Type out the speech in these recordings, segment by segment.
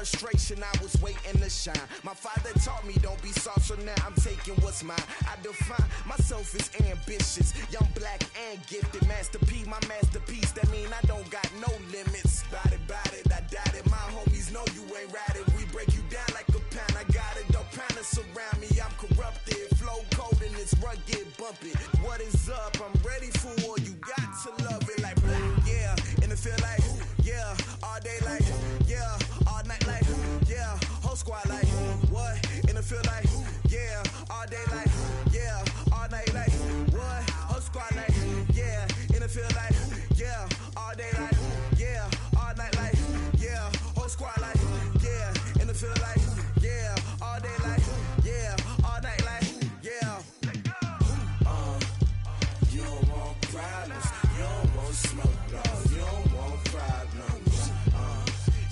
frustration, I was waiting to shine. My father taught me don't be soft, so now I'm taking what's mine. I define myself as ambitious, young, black, and gifted. Master P, my masterpiece, that mean I don't got no limits. Bout it, I doubt it. My homies know you ain't ratted. We break you down like a pound. I got it, don't pound to surround me. I'm corrupted, flow cold and it's rugged, bumpy. What is up? I'm ready for war. You got to love it like blah, yeah. And it feel like, yeah. All day like, yeah. All night like, yeah. Whole squad like, what? And it feel like, yeah. All day like, yeah. All night like, what? Whole squad like, yeah. And it feel like, yeah. All day like, yeah. All night like, yeah. Whole squad like, yeah. And it feel like, yeah. All day like, yeah. All night like, yeah. You don't want problems. You don't want smoke, no. You don't want problems.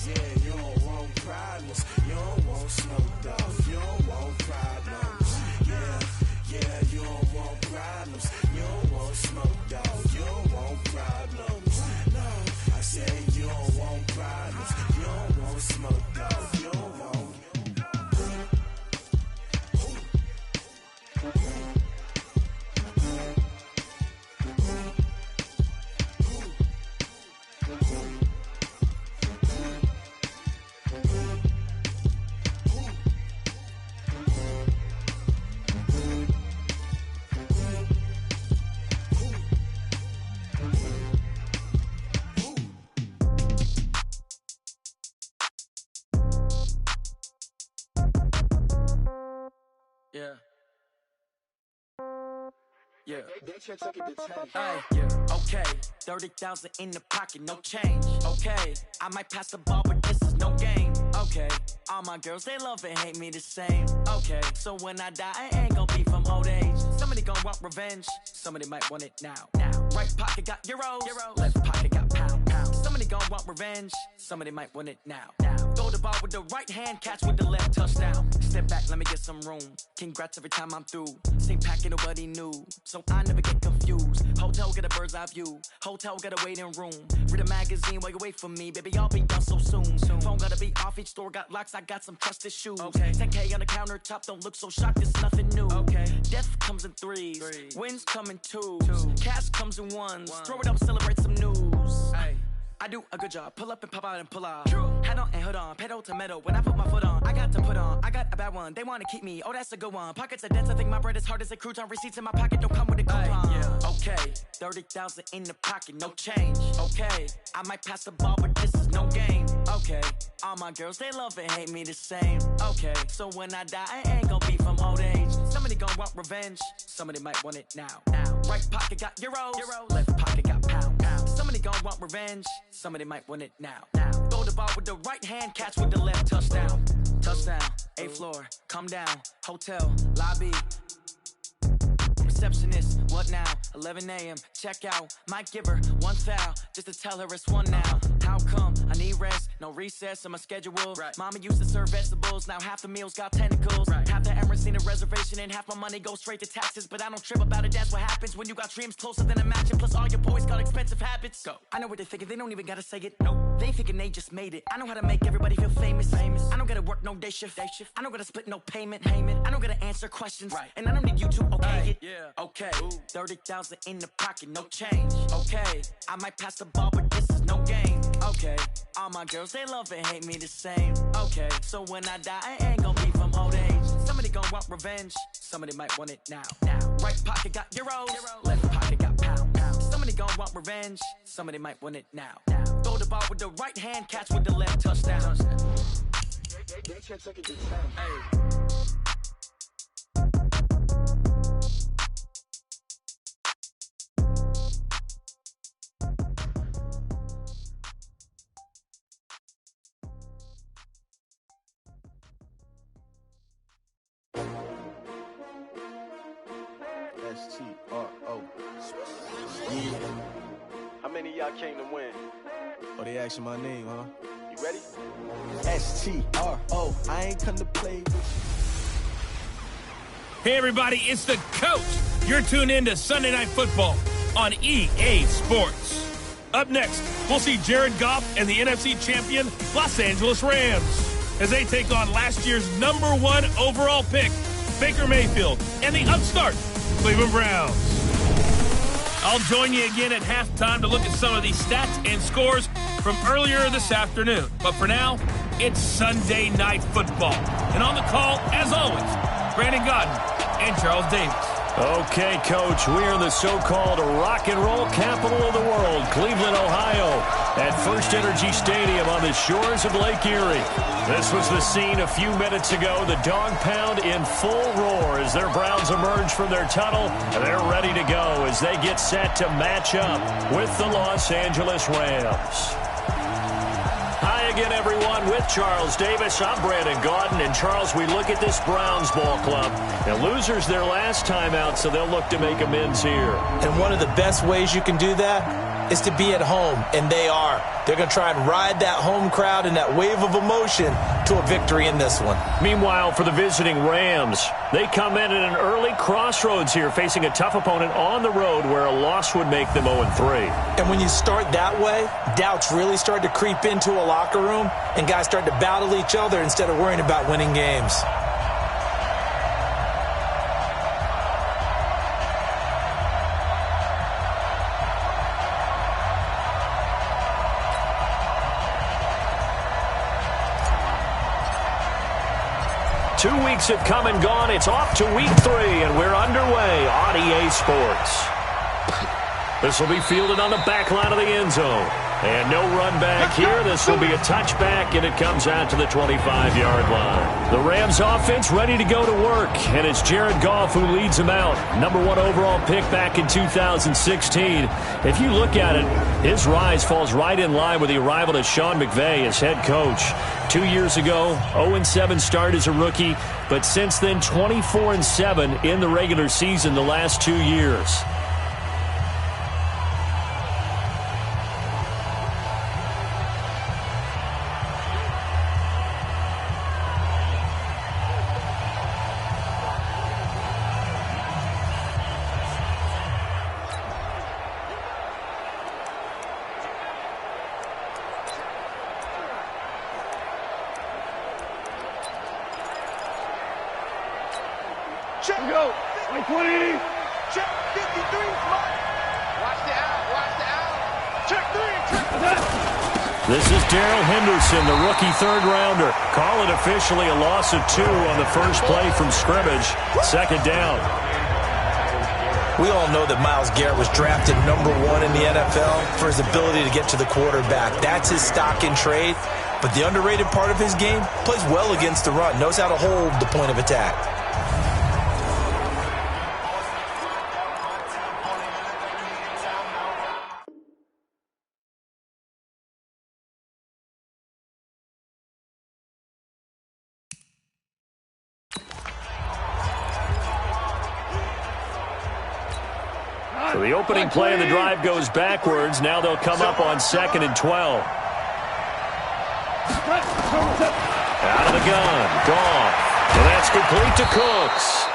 Yeah, you don't want problems. You don't want smoke, dog. You don't want problems. Yeah, you don't want problems. You don't want smoke, dog. You don't want problems. No, I said you don't want problems. You don't want smoke, dog. You don't want. Yeah. Yeah. Okay. 30,000 in the pocket, no change. Okay. I might pass the ball, but this is no game. Okay. All my girls, they love and hate me the same. Okay. So when I die, I ain't gonna be from old age. Somebody gonna want revenge. Somebody might want it now. Right pocket got euros. Left pocket got pound. Somebody gonna want revenge. Somebody might want it now. Throw the ball with the right hand, catch with the left, touchdown. Step back, let me get some room. Congrats every time I'm through. Same packet, nobody knew. So I never get confused. Hotel get a bird's eye view. Hotel get a waiting room. Read a magazine while you wait for me. Baby, I'll be done so soon. Phone gotta be off, each store got locks. I got some trusted shoes. Okay. 10K on the countertop, don't look so shocked, it's nothing new. Okay. Death comes in threes. Wins come in twos. Cash comes in ones. Throw it up, celebrate some news. Hey. I do a good job, pull up and pop out and pull off. Hat on and hood on, pedal to metal. When I put my foot on, I got to put on. I got a bad one, they wanna keep me, oh that's a good one. Pockets are dense, I think my bread is hard as a crouton. Receipts in my pocket don't come with a coupon. Okay, 30,000 in the pocket, no change. Okay, I might pass the ball, but this is no game. Okay, all my girls, they love and hate me the same. Okay, so when I die, I ain't gonna be from old age. Somebody gonna want revenge, somebody might want it now. Right pocket got euros. Left pocket got pound. Somebody gonna want revenge, somebody might want it now. Throw the ball with the right hand, catch with the left, touchdown. Touchdown, 8th floor, come down, hotel, lobby. Receptionist, what now? 11 a.m., check out. Might give her one foul, just to tell her it's one now. How come? I need rest, no recess in my schedule. Mama used to serve vegetables, now half the meals got tentacles. Half the Emirates need a reservation and half my money goes straight to taxes. But I don't trip about it, that's what happens when you got dreams closer than a matching. Plus all your boys got expensive habits. Go. I know what they're thinking, they don't even gotta say it. Nope. They thinking they just made it. I know how to make everybody feel famous. I don't gotta work no day shift. I don't gotta split no payment. I don't gotta answer questions. And I don't need you to okay it. Okay, 30,000 in the pocket, no change. Okay, I might pass the ball, but this is no game. Okay, all my girls, they love and hate me the same. Okay, so when I die, I ain't gonna be from old age. Somebody gonna want revenge, somebody might want it now. Right pocket got euros, left pocket got pound. Somebody gonna want revenge, somebody might want it now. Throw the ball with the right hand, catch with the left, touchdown. S-T-R-O. Yeah. How many of y'all came to win? Oh, they asking my name, huh? You ready? S-T-R-O. I ain't come to play with you. Hey, everybody, it's the coach. You're tuned in to Sunday Night Football on EA Sports. Up next, we'll see Jared Goff and the NFC champion Los Angeles Rams. as they take on last year's #1 overall pick, Baker Mayfield, and the upstart Cleveland Browns. I'll join you again at halftime to look at some of these stats and scores from earlier this afternoon. But for now, it's Sunday Night Football. And on the call, as always, Brandon Godden and Charles Davis. Okay, Coach, we're in the so-called rock and roll capital of the world, Cleveland, Ohio, at First Energy Stadium on the shores of Lake Erie. This was the scene a few minutes ago, the dog pound in full roar as their Browns emerge from their tunnel, and they're ready to go as they get set to match up with the Los Angeles Rams. Hi again, everyone, with Charles Davis. I'm Brandon Gaudin. And, Charles, we look at this Browns ball club. And losers their last time out, so they'll look to make amends here. And one of the best ways you can do that is to be at home, and they are. They're going to try and ride that home crowd and that wave of emotion to a victory in this one. Meanwhile, for the visiting Rams, they come in at an early crossroads here, facing a tough opponent on the road where a loss would make them 0-3. And when you start that way, doubts really start to creep into a locker room, and guys start to battle each other instead of worrying about winning games. Two weeks have come and gone. It's off to week 3, and we're underway on EA Sports. This will be fielded on the back line of the end zone. And no run back here. This will be a touchback, and it comes out to the 25-yard line. The Rams offense ready to go to work, and it's Jared Goff who leads them out. #1 overall pick back in 2016. If you look at it, his rise falls right in line with the arrival of Sean McVay as head coach. 2 years ago, 0-7 start as a rookie, but since then 24-7 in the regular season the last 2 years. Check. Go. 20. Check. 53. Watch the out. Check 3. This is Darrell Henderson, the rookie third-rounder. Call it officially a loss of 2 on the first play from scrimmage. Second down. We all know that Myles Garrett was drafted #1 in the NFL for his ability to get to the quarterback. That's his stock in trade. But the underrated part of his game, plays well against the run, knows how to hold the point of attack. So the opening play of the drive goes backwards. Now they'll come up on 2nd and 12. Out of the gun. Goff. And that's complete to Cooks.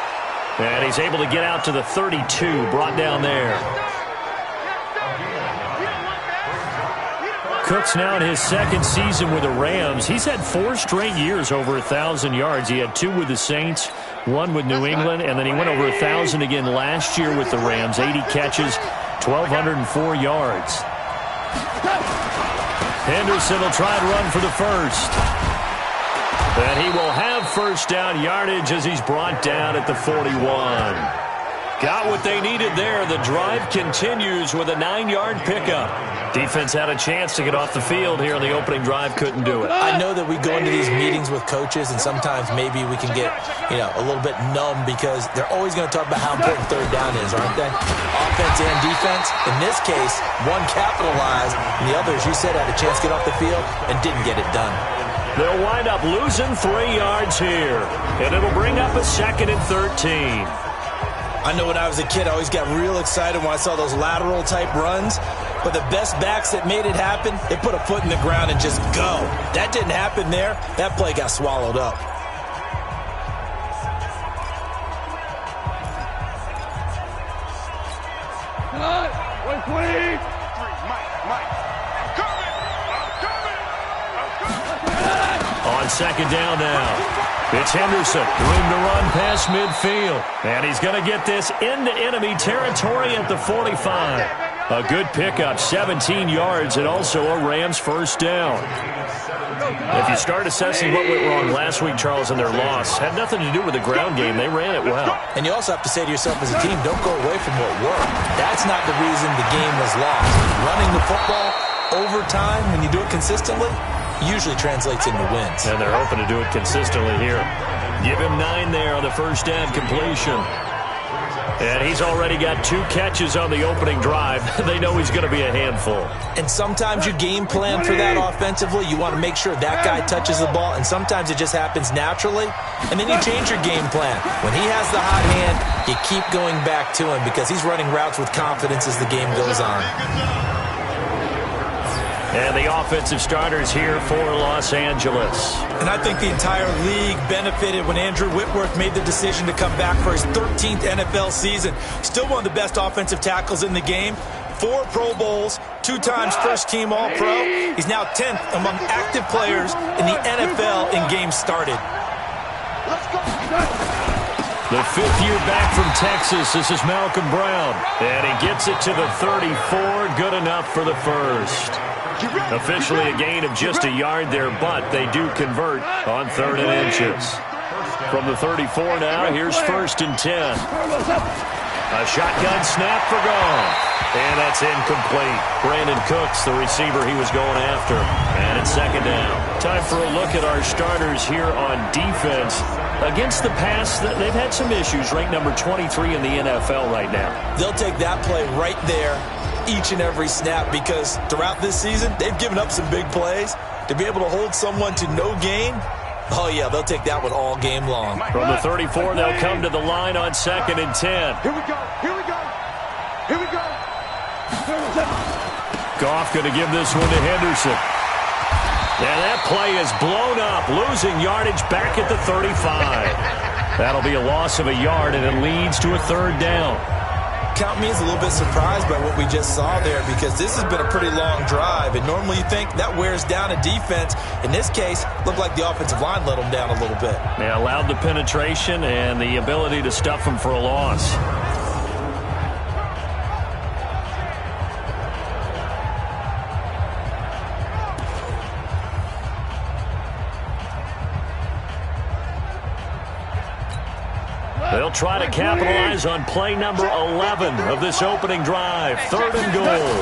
And he's able to get out to the 32. Brought down there. Cooks now in his second season with the Rams. He's had 4 straight years over 1,000 yards. He had 2 with the Saints, 1 with New England, and then he went over 1,000 again last year with the Rams. 80 catches, 1,204 yards. Henderson will try and run for the first. And he will have first down yardage as he's brought down at the 41. Got what they needed there. The drive continues with a 9-yard pickup. Defense had a chance to get off the field here on the opening drive, couldn't do it. I know that we go into these meetings with coaches, and sometimes maybe we can get, a little bit numb because they're always going to talk about how important third down is, aren't they? Offense and defense. In this case, one capitalized, and the other, as you said, had a chance to get off the field and didn't get it done. They'll wind up losing 3 yards here, and it'll bring up a 2nd and 13. I know when I was a kid, I always got real excited when I saw those lateral-type runs. But the best backs that made it happen, they put a foot in the ground and just go. That didn't happen there. That play got swallowed up. On second down now. It's Henderson, room to run past midfield. And he's going to get this into enemy territory at the 45. A good pickup, 17 yards, and also a Rams first down. If you start assessing what went wrong last week, Charles, in their loss, had nothing to do with the ground game. They ran it well. And you also have to say to yourself as a team, don't go away from what worked. That's not the reason the game was lost. Running the football over time, when you do it consistently, usually translates into wins. And they're hoping to do it consistently here. Give him 9 there on the first down completion. And he's already got 2 catches on the opening drive. They know he's going to be a handful. And sometimes you game plan for that offensively. You want to make sure that guy touches the ball, and sometimes it just happens naturally. And then you change your game plan. When he has the hot hand, you keep going back to him because he's running routes with confidence as the game goes on. And the offensive starters here for Los Angeles. And I think the entire league benefited when Andrew Whitworth made the decision to come back for his 13th NFL season. Still one of the best offensive tackles in the game. 4 Pro Bowls, 2 times first-team All-Pro. He's now 10th among active players in the NFL in games started. The 5th year back from Texas, this is Malcolm Brown. And he gets it to the 34, good enough for the first. Officially a gain of just a yard there, but they do convert on 3rd and inches. From the 34 now, here's 1st and 10. A shotgun snap for Goff. And that's incomplete. Brandon Cooks, the receiver he was going after. And it's 2nd down. Time for a look at our starters here on defense. Against the pass, they've had some issues. Ranked number 23 in the NFL right now. They'll take that play right there each and every snap because throughout this season, they've given up some big plays. To be able to hold someone to no gain, oh, yeah, they'll take that one all game long. From the 34, they'll come to the line on 2nd and 10. Here we go. Here we go. Here we go. Goff going to give this one to Henderson. And that play is blown up, losing yardage back at the 35. That'll be a loss of a yard, and it leads to a 3rd down. Count me as a little bit surprised by what we just saw there because this has been a pretty long drive, and normally you think that wears down a defense. In this case, looked like the offensive line let them down a little bit. They allowed the penetration and the ability to stuff them for a loss. They'll try to capitalize on play number 11 of this opening drive. 3rd and goal.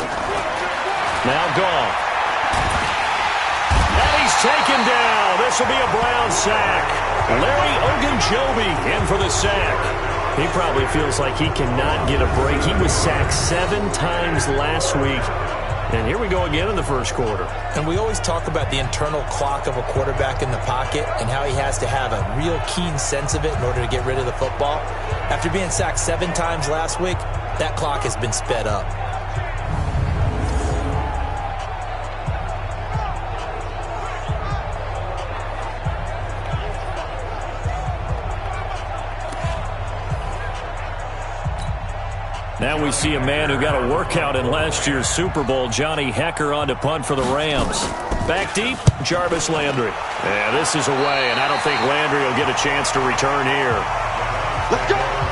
Now Goff. And he's taken down. This will be a Brown sack. Larry Ogunjobi in for the sack. He probably feels like he cannot get a break. He was sacked 7 times last week. And here we go again in the first quarter. And we always talk about the internal clock of a quarterback in the pocket and how he has to have a real keen sense of it in order to get rid of the football. After being sacked 7 times last week, that clock has been sped up. Now we see a man who got a workout in last year's Super Bowl, Johnny Hekker, on to punt for the Rams. Back deep, Jarvis Landry. Yeah, this is away, and I don't think Landry will get a chance to return here.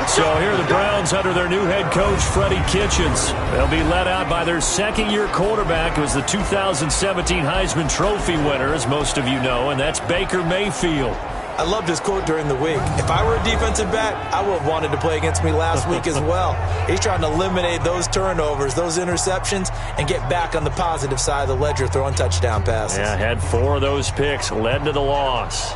So here are the Browns under their new head coach, Freddie Kitchens. They'll be led out by their 2nd-year quarterback, who was the 2017 Heisman Trophy winner, as most of you know, and that's Baker Mayfield. I loved his quote during the week. If I were a defensive back, I would have wanted to play against me last week as well. He's trying to eliminate those turnovers, those interceptions, and get back on the positive side of the ledger throwing touchdown passes. Yeah, had 4 of those picks, led to the loss.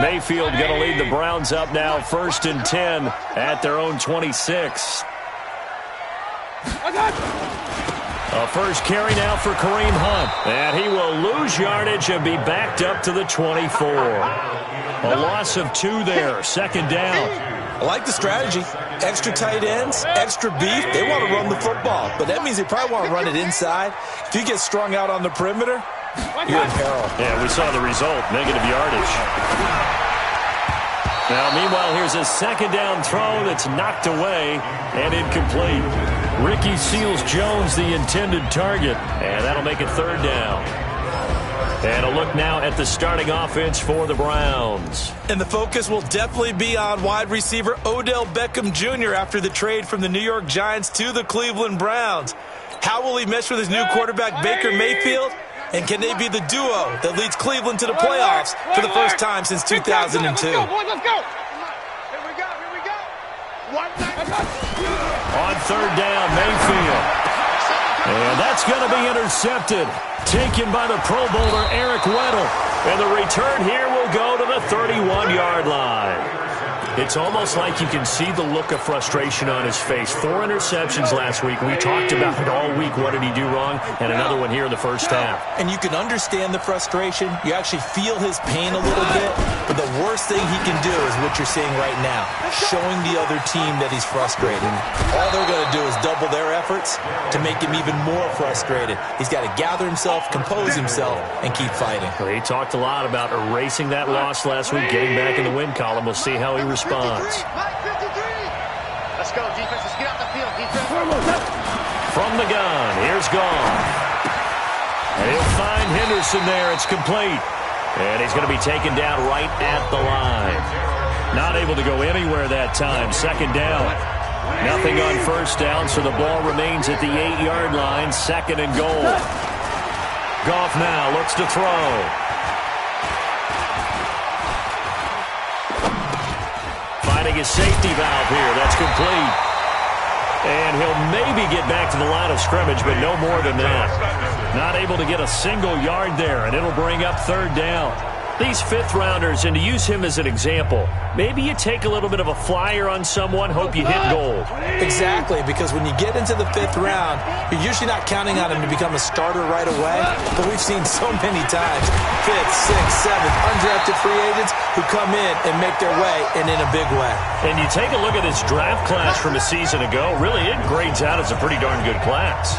Mayfield going to lead the Browns up now, 1st and 10 at their own 26. A first carry now for Kareem Hunt. And he will lose yardage and be backed up to the 24. A loss of 2 there, 2nd down. I like the strategy. Extra tight ends, extra beef. They want to run the football, but that means they probably want to run it inside. If you get strung out on the perimeter, you're in peril. Yeah, we saw the result, negative yardage. Now, meanwhile, here's a 2nd down throw that's knocked away and incomplete. Ricky Seals-Jones, the intended target, and that'll make it third down. And a look now at the starting offense for the Browns. And the focus will definitely be on wide receiver Odell Beckham Jr. after the trade from the New York Giants to the Cleveland Browns. How will he mesh with his new quarterback Baker Mayfield? And can they be the duo that leads Cleveland to the playoffs for the first time since 2002? Let's go. Here we go. On third down, Mayfield. And that's going to be intercepted. Taken by the Pro Bowler Eric Weddle. And the return here will go to the 31-yard line. It's almost like you can see the look of frustration on his face. 4 interceptions last week. We talked about it all week. What did he do wrong? And another one here in the first half. And you can understand the frustration. You actually feel his pain a little bit. But the worst thing he can do is what you're seeing right now, showing the other team that he's frustrated. All they're going to do is double their efforts to make him even more frustrated. He's got to gather himself, compose himself, and keep fighting. Well, he talked a lot about erasing that loss last week, getting back in the win column. We'll see how he responds. Let's go, defense. Let's get out the field, defense. From the gun, here's Gone. And he'll find Henderson there. It's complete. And he's going to be taken down right at the line. Not able to go anywhere that time. Second down. Nothing on first down, so the ball remains at the 8-yard line. Second and goal. Goff now looks to throw. Finding his safety valve here. That's complete. And he'll maybe get back to the line of scrimmage, but no more than that. Not able to get a single yard there, and it'll bring up third down. These fifth-rounders, and to use him as an example, maybe you take a little bit of a flyer on someone, hope you hit gold. Exactly, because when you get into the 5th round, you're usually not counting on him to become a starter right away, but we've seen so many times 5th, 6th, 7th, undrafted free agents who come in and make their way, and in a big way. And you take a look at this draft class from a season ago, really it grades out as a pretty darn good class.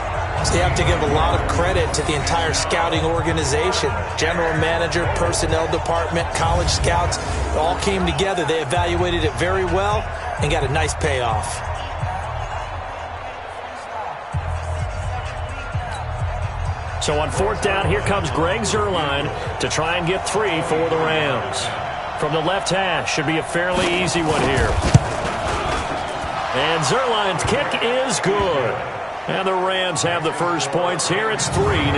So you have to give a lot of credit to the entire scouting organization. General manager, personnel department, college scouts, all came together. They evaluated it very well and got a nice payoff. So on fourth down, here comes Greg Zuerlein to try and get 3 for the Rams. From the left hash, should be a fairly easy one here. And Zuerlein's kick is good. And the Rams have the first points here. It's 3-0.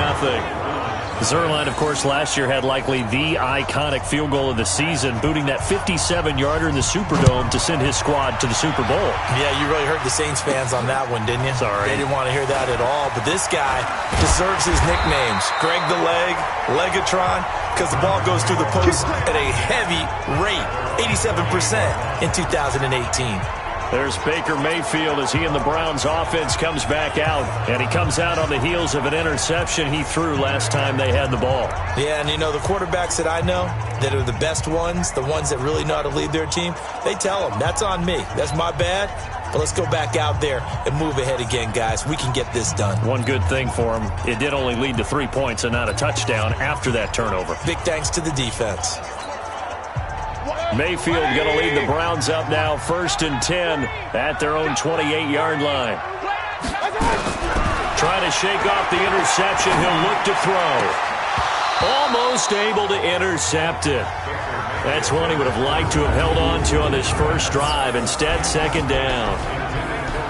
Zuerlein, of course, last year had likely the iconic field goal of the season, booting that 57-yarder in the Superdome to send his squad to the Super Bowl. Yeah, you really hurt the Saints fans on that one, didn't you? Sorry. They didn't want to hear that at all. But this guy deserves his nicknames. Greg the Leg, Legatron, because the ball goes through the post at a heavy rate, 87% in 2018. There's Baker Mayfield as he and the Browns offense comes back out. And he comes out on the heels of an interception he threw last time they had the ball. Yeah, and you know, the quarterbacks that I know that are the best ones, the ones that really know how to lead their team, they tell them, that's on me. That's my bad. But let's go back out there and move ahead again, guys. We can get this done. One good thing for him, it did only lead to 3 points and not a touchdown after that turnover. Big thanks to the defense. Mayfield going to lead the Browns up now, 1st and 10 at their own 28-yard line. Trying to shake off the interception. He'll look to throw. Almost able to intercept it. That's one he would have liked to have held on to on this first drive. Instead, second down.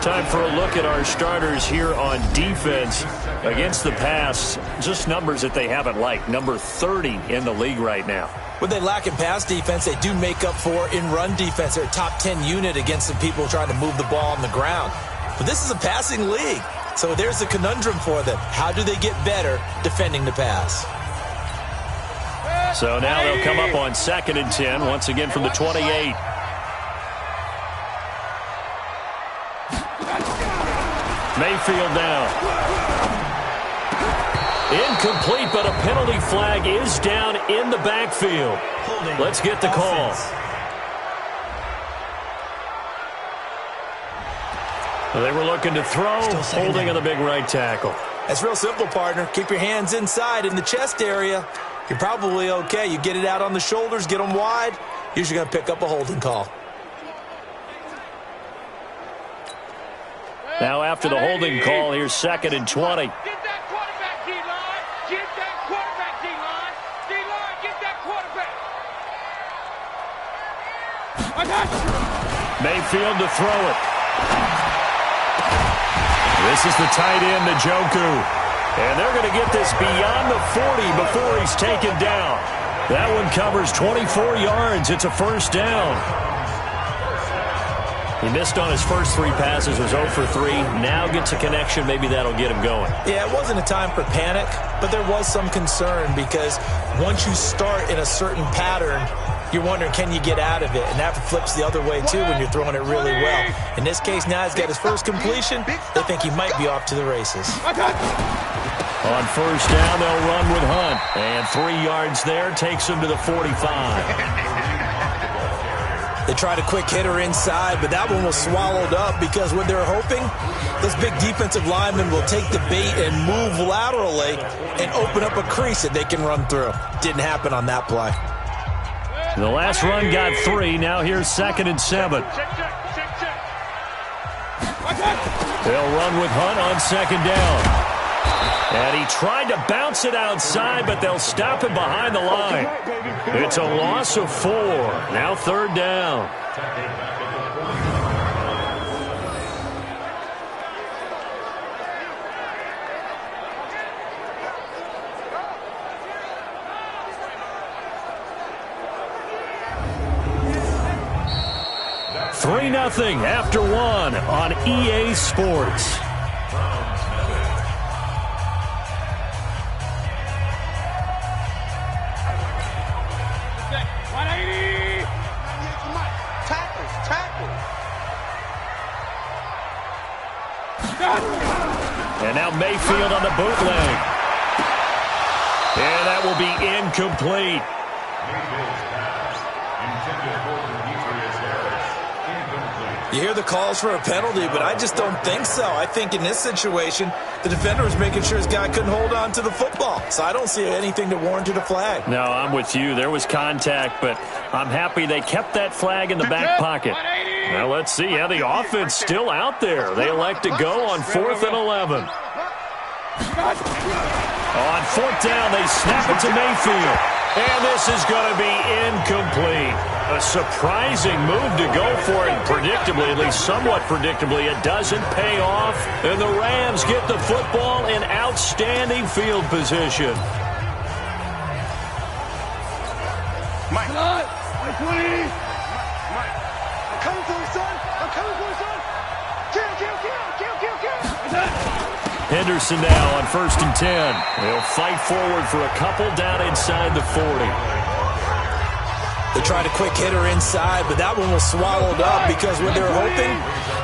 Time for a look at our starters here on defense. Against the pass, just numbers that they haven't liked. Number 30 in the league right now. When they lack in pass defense, they do make up for in run defense. They're a top 10 unit against some people trying to move the ball on the ground. But this is a passing league. So there's a conundrum for them. How do they get better defending the pass? So now they'll come up on 2nd and 10, once again from the 28. Mayfield now. Incomplete, but a penalty flag is down in the backfield. Let's get the call. They were looking to throw, holding on the big right tackle. That's real simple, partner. Keep your hands inside in the chest area. You're probably okay. You get it out on the shoulders, get them wide. Usually going to pick up a holding call. Now after the holding call, here's 2nd and 20. Get that quarterback, D-line. Get that quarterback, D-line. D-line, get that quarterback. I got you. Mayfield to throw it. This is the tight end, Njoku. And they're going to get this beyond the 40 before he's taken down. That one covers 24 yards. It's a first down. He missed on his first 3 passes, was 0 for 3. Now gets a connection. Maybe that'll get him going. Yeah, it wasn't a time for panic, but there was some concern because once you start in a certain pattern, you're wondering, can you get out of it? And that flips the other way, too, when you're throwing it really well. In this case, now he's got his first completion. They think he might be off to the races. On first down, they'll run with Hunt. And 3 yards there takes him to the 45. They tried a quick hitter inside, but that one was swallowed up because what they're hoping, those big defensive linemen will take the bait and move laterally and open up a crease that they can run through. Didn't happen on that play. The last run got 3. Now here's 2nd and 7. They'll run with Hunt on 2nd down. And he tried to bounce it outside, but they'll stop him behind the line. It's a loss of 4. Now 3rd down. Three 3-0 after 1 on EA Sports. And now Mayfield on the bootleg. And that will be incomplete. You hear the calls for a penalty, but I just don't think so. I think in this situation, the defender was making sure his guy couldn't hold on to the football. So I don't see anything that warranted a flag. No, I'm with you. There was contact, but I'm happy they kept that flag in the back pocket. Now let's see how the offense still out there. They elect to go on 4th and 11. On 4th down, they snap it to Mayfield. And this is going to be incomplete. A surprising move to go for it. Predictably, at least somewhat predictably, it doesn't pay off. And the Rams get the football in outstanding field position. Mike. Mike 20. Mike. I'm coming for you, son. I'm coming for you, son. Kill. Henderson now on 1st and 10. They'll fight forward for a couple down inside the 40. They tried a quick hitter inside, but that one was swallowed up because what they're hoping,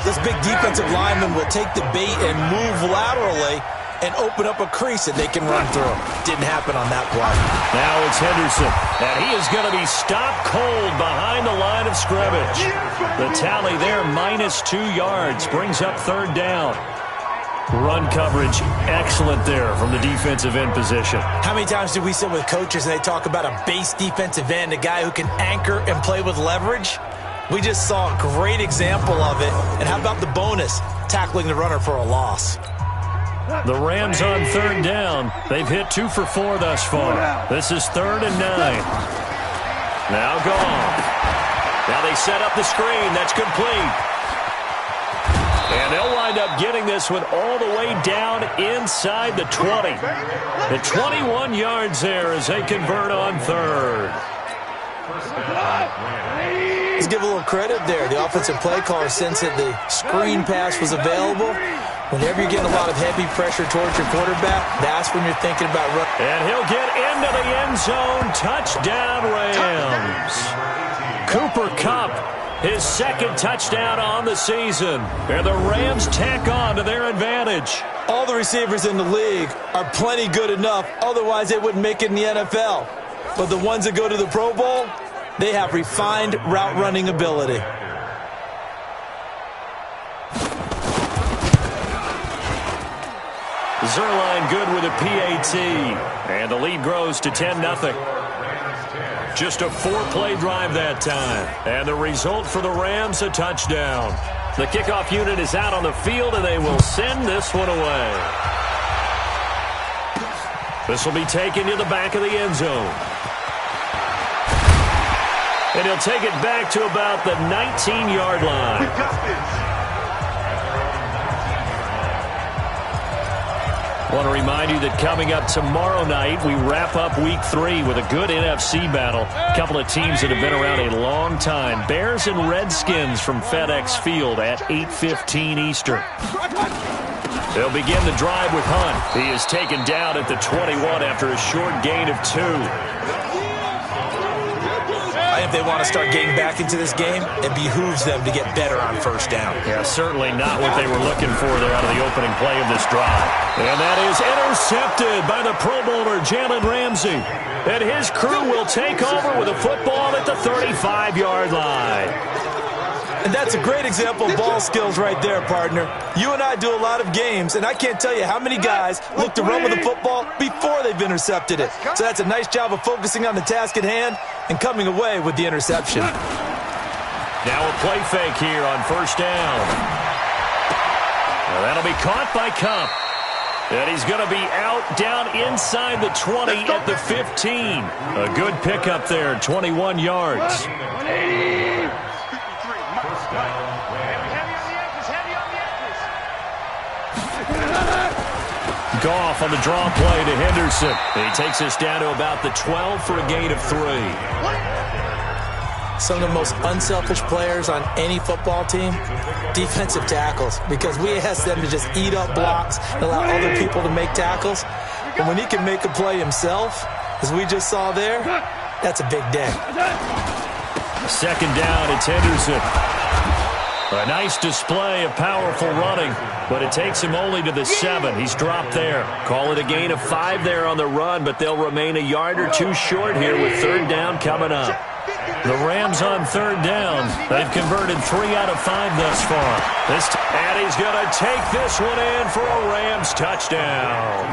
this big defensive lineman will take the bait and move laterally and open up a crease that they can run through. Didn't happen on that play. Now it's Henderson, and he is going to be stopped cold behind the line of scrimmage. The tally there, -2 yards, brings up 3rd down. Run coverage, excellent there from the defensive end position. How many times do we sit with coaches and they talk about a base defensive end, a guy who can anchor and play with leverage? We just saw a great example of it. And how about the bonus, tackling the runner for a loss? The Rams on 3rd down. They've hit 2 for 4 thus far. This is 3rd and 9. Now gone. Now they set up the screen. That's complete. And they'll wind up getting this one all the way down inside the 20. The 21 yards there as they convert on 3rd. Let's give a little credit there. The offensive play caller sensed that the screen pass was available. Whenever you're getting a lot of heavy pressure towards your quarterback, that's when you're thinking about running. And he'll get into the end zone. Touchdown, Rams. Cooper Kupp, his 2nd touchdown on the season. And the Rams tack on to their advantage. All the receivers in the league are plenty good enough. Otherwise, they wouldn't make it in the NFL. But the ones that go to the Pro Bowl, they have refined route running ability. Zerline good with a PAT. And the lead grows to 10-0. Just a 4-play drive that time. And the result for the Rams, a touchdown. The kickoff unit is out on the field, and they will send this one away. This will be taken to the back of the end zone. And he'll take it back to about the 19-yard line. We got this. I want to remind you that coming up tomorrow night, we wrap up Week 3 with a good NFC battle. A couple of teams that have been around a long time. Bears and Redskins from FedEx Field at 8:15 Eastern. They'll begin the drive with Hunt. He is taken down at the 21 after a short gain of 2. If they want to start getting back into this game, it behooves them to get better on first down. Yeah, certainly not what they were looking for there out of the opening play of this drive. And that is intercepted by the Pro Bowler, Jalen Ramsey. And his crew will take over with a football at the 35-yard line. And that's a great example of ball skills right there, partner. You and I do a lot of games, and I can't tell you how many guys look to run with the football before they've intercepted it. So that's a nice job of focusing on the task at hand and coming away with the interception. Now a play fake here on first down. Well, that'll be caught by Cup. And he's going to be out down inside the 20 at the 15. A good pickup there, 21 yards. Goff on the draw play to Henderson. And he takes us down to about the 12 for a gain of 3. Some of the most unselfish players on any football team, defensive tackles, because we ask them to just eat up blocks and allow other people to make tackles. But when he can make a play himself, as we just saw there, that's a big day. Second down, it's Henderson. A nice display of powerful running, but it takes him only to the 7. He's dropped there. Call it a gain of 5 there on the run, but they'll remain a yard or 2 short here with third down coming up. The Rams on third down. They've converted 3 out of 5 thus far. And he's going to take this one in for a Rams touchdown.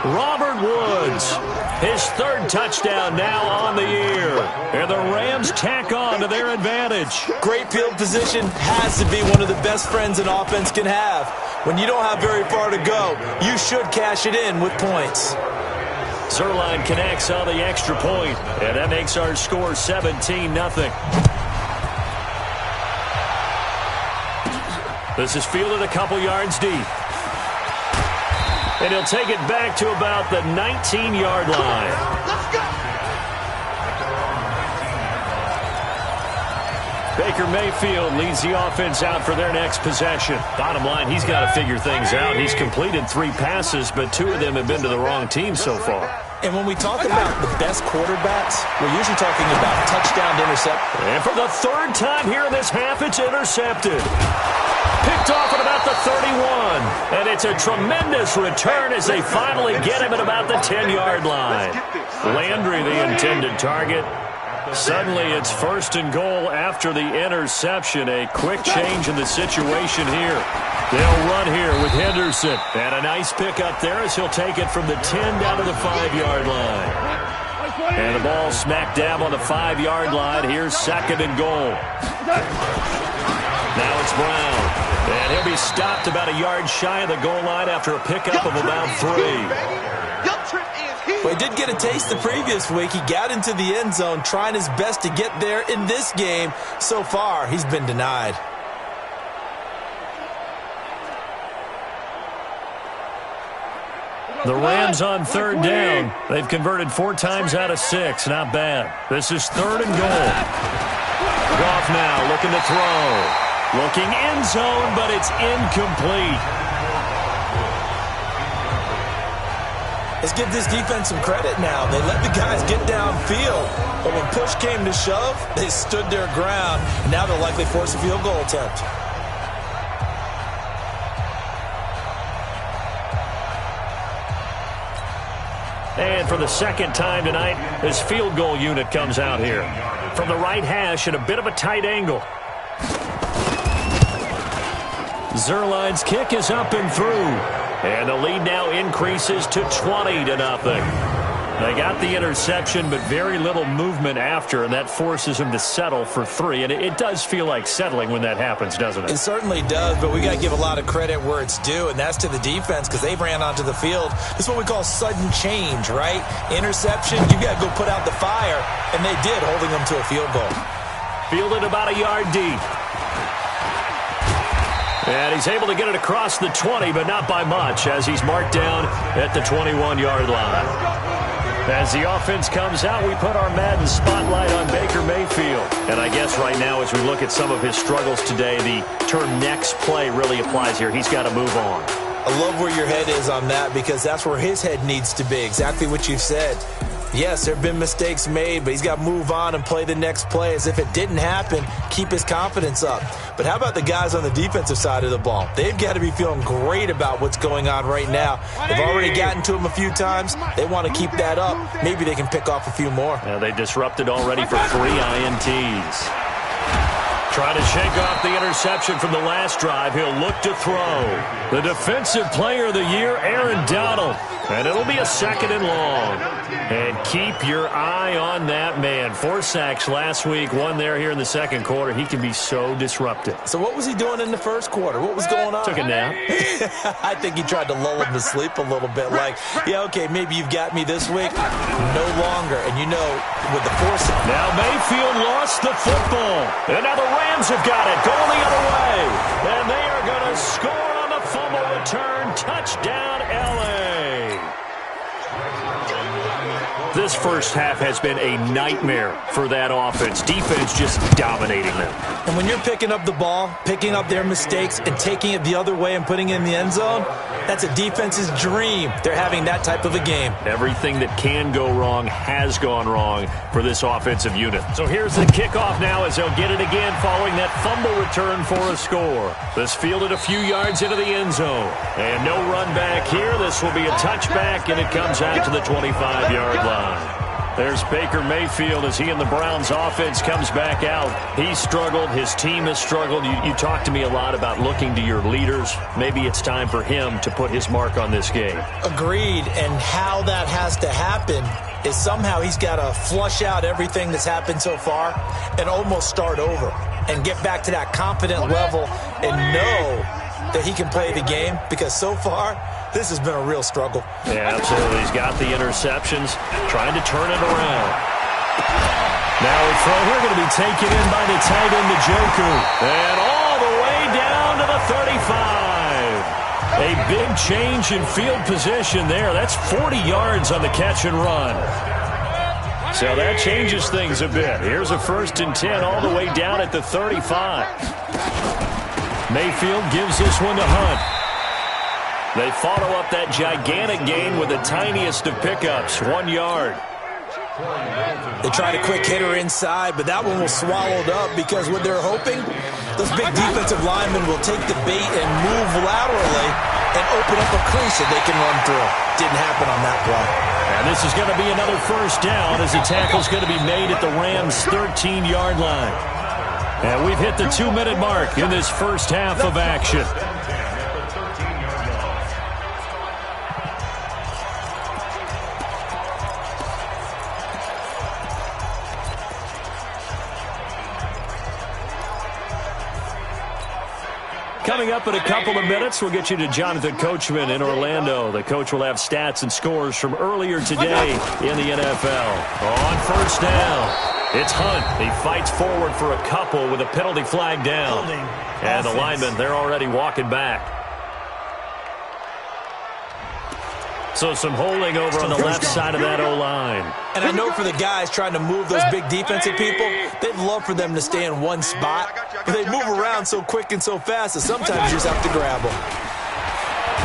Robert Woods, his third touchdown now on the year. And the Rams tack on to their advantage. Great field position has to be one of the best friends an offense can have. When you don't have very far to go, you should cash it in with points. Zerline connects on the extra point, and that makes our score 17-0. This is fielded a couple yards deep. And he'll take it back to about the 19-yard line. Let's go. Baker Mayfield leads the offense out for their next possession. Bottom line, he's got to figure things out. He's completed 3 passes, but 2 of them have been to the wrong team so far. And when we talk about the best quarterbacks, we're usually talking about touchdown to intercept. And for the 3rd time here in this half, it's intercepted. Picked off at about the 31. And it's a tremendous return as they finally get him at about the 10-yard line. Landry, the intended target. Suddenly, it's 1st and goal after the interception. A quick change in the situation here. They'll run here with Henderson. And a nice pickup there as he'll take it from the 10 down to the 5-yard line. And the ball smack dab on the 5-yard line. Here's 2nd and goal. Now it's Brown. And he'll be stopped about a yard shy of the goal line after a pickup of about 3. Well, he did get a taste the previous week. He got into the end zone trying his best to get there in this game. So far, he's been denied. The Rams on 3rd down. They've converted 4 times out of 6. Not bad. This is 3rd and goal. Goff now looking to throw. Looking end zone, but it's incomplete. Let's give this defense some credit now. They let the guys get downfield, but when push came to shove, they stood their ground, and now they'll likely force a field goal attempt. And for the 2nd time tonight, this field goal unit comes out here. From the right hash at a bit of a tight angle. Zerline's kick is up and through. And the lead now increases to 20-0. They got the interception, but very little movement after, and that forces him to settle for 3. And it does feel like settling when that happens, doesn't it? It certainly does, but we got to give a lot of credit where it's due, and that's to the defense because they ran onto the field. This is what we call sudden change, right? Interception, you got to go put out the fire, and they did, holding them to a field goal. Fielded about a yard deep. And he's able to get it across the 20, but not by much, as he's marked down at the 21-yard line. As the offense comes out, we put our Madden spotlight on Baker Mayfield. And I guess right now, as we look at some of his struggles today, the term next play really applies here. He's got to move on. I love where your head is on that because that's where his head needs to be, exactly what you've said. Yes, there have been mistakes made, but he's got to move on and play the next play as if it didn't happen, keep his confidence up. But how about the guys on the defensive side of the ball? They've got to be feeling great about what's going on right now. They've already gotten to him a few times. They want to keep that up. Maybe they can pick off a few more. Yeah, they disrupted already for 3 INTs. Trying to shake off the interception from the last drive. He'll look to throw. The Defensive Player of the Year, Aaron Donald. And it'll be a 2nd and long. And keep your eye on that man. 4 sacks last week, 1 there here in the second quarter. He can be so disruptive. So what was he doing in the first quarter? What was going on? Took a nap. I think he tried to lull him to sleep a little bit. Like, yeah, okay, maybe you've got me this week. No longer. And you know, with the force. Now Mayfield lost the football. And now the Rams have got it. Going the other way. And they are going to score on the fumble return. Touchdown, LA. This first half has been a nightmare for that offense. Defense just dominating them. And when you're picking up the ball, picking up their mistakes, and taking it the other way and putting it in the end zone, that's a defense's dream. They're having that type of a game. Everything that can go wrong has gone wrong for this offensive unit. So here's the kickoff now as they'll get it again following that fumble return for a score. This fielded a few yards into the end zone. And no run back here. This will be a touchback, and it comes out to the 25-yard line. There's Baker Mayfield as he and the Browns offense comes back out. He's struggled. His team has struggled. You talk to me a lot about looking to your leaders. Maybe it's time for him to put his mark on this game. Agreed. And how that has to happen is somehow he's got to flush out everything that's happened so far and almost start over and get back to that confident level and know that he can play the game, because so far this has been a real struggle. Yeah, absolutely. He's got the interceptions, trying to turn it around. Now a throw here going to be taken in by the tight end, Njoku. And all the way down to the 35. A big change in field position there. That's 40 yards on the catch and run. So that changes things a bit. Here's a 1st and 10 all the way down at the 35. Mayfield gives this one to Hunt. They follow up that gigantic gain with the tiniest of pickups, 1 yard. They tried a quick hitter inside, but that one was swallowed up because what they're hoping, those big defensive linemen will take the bait and move laterally and open up a crease that they can run through. Didn't happen on that play. And this is going to be another 1st down as the tackle's going to be made at the Rams' 13-yard line. And we've hit the 2-minute mark in this first half of action. Coming up in a couple of minutes, we'll get you to Jonathan Coachman in Orlando. The coach will have stats and scores from earlier today in the NFL. On 1st down, it's Hunt. He fights forward for a couple with a penalty flag down. And the linemen, they're already walking back. So some holding over on the left side of that O-line. And I know for the guys trying to move those big defensive people, they'd love for them to stay in one spot. But they move around so quick and so fast that sometimes you just have to grab them.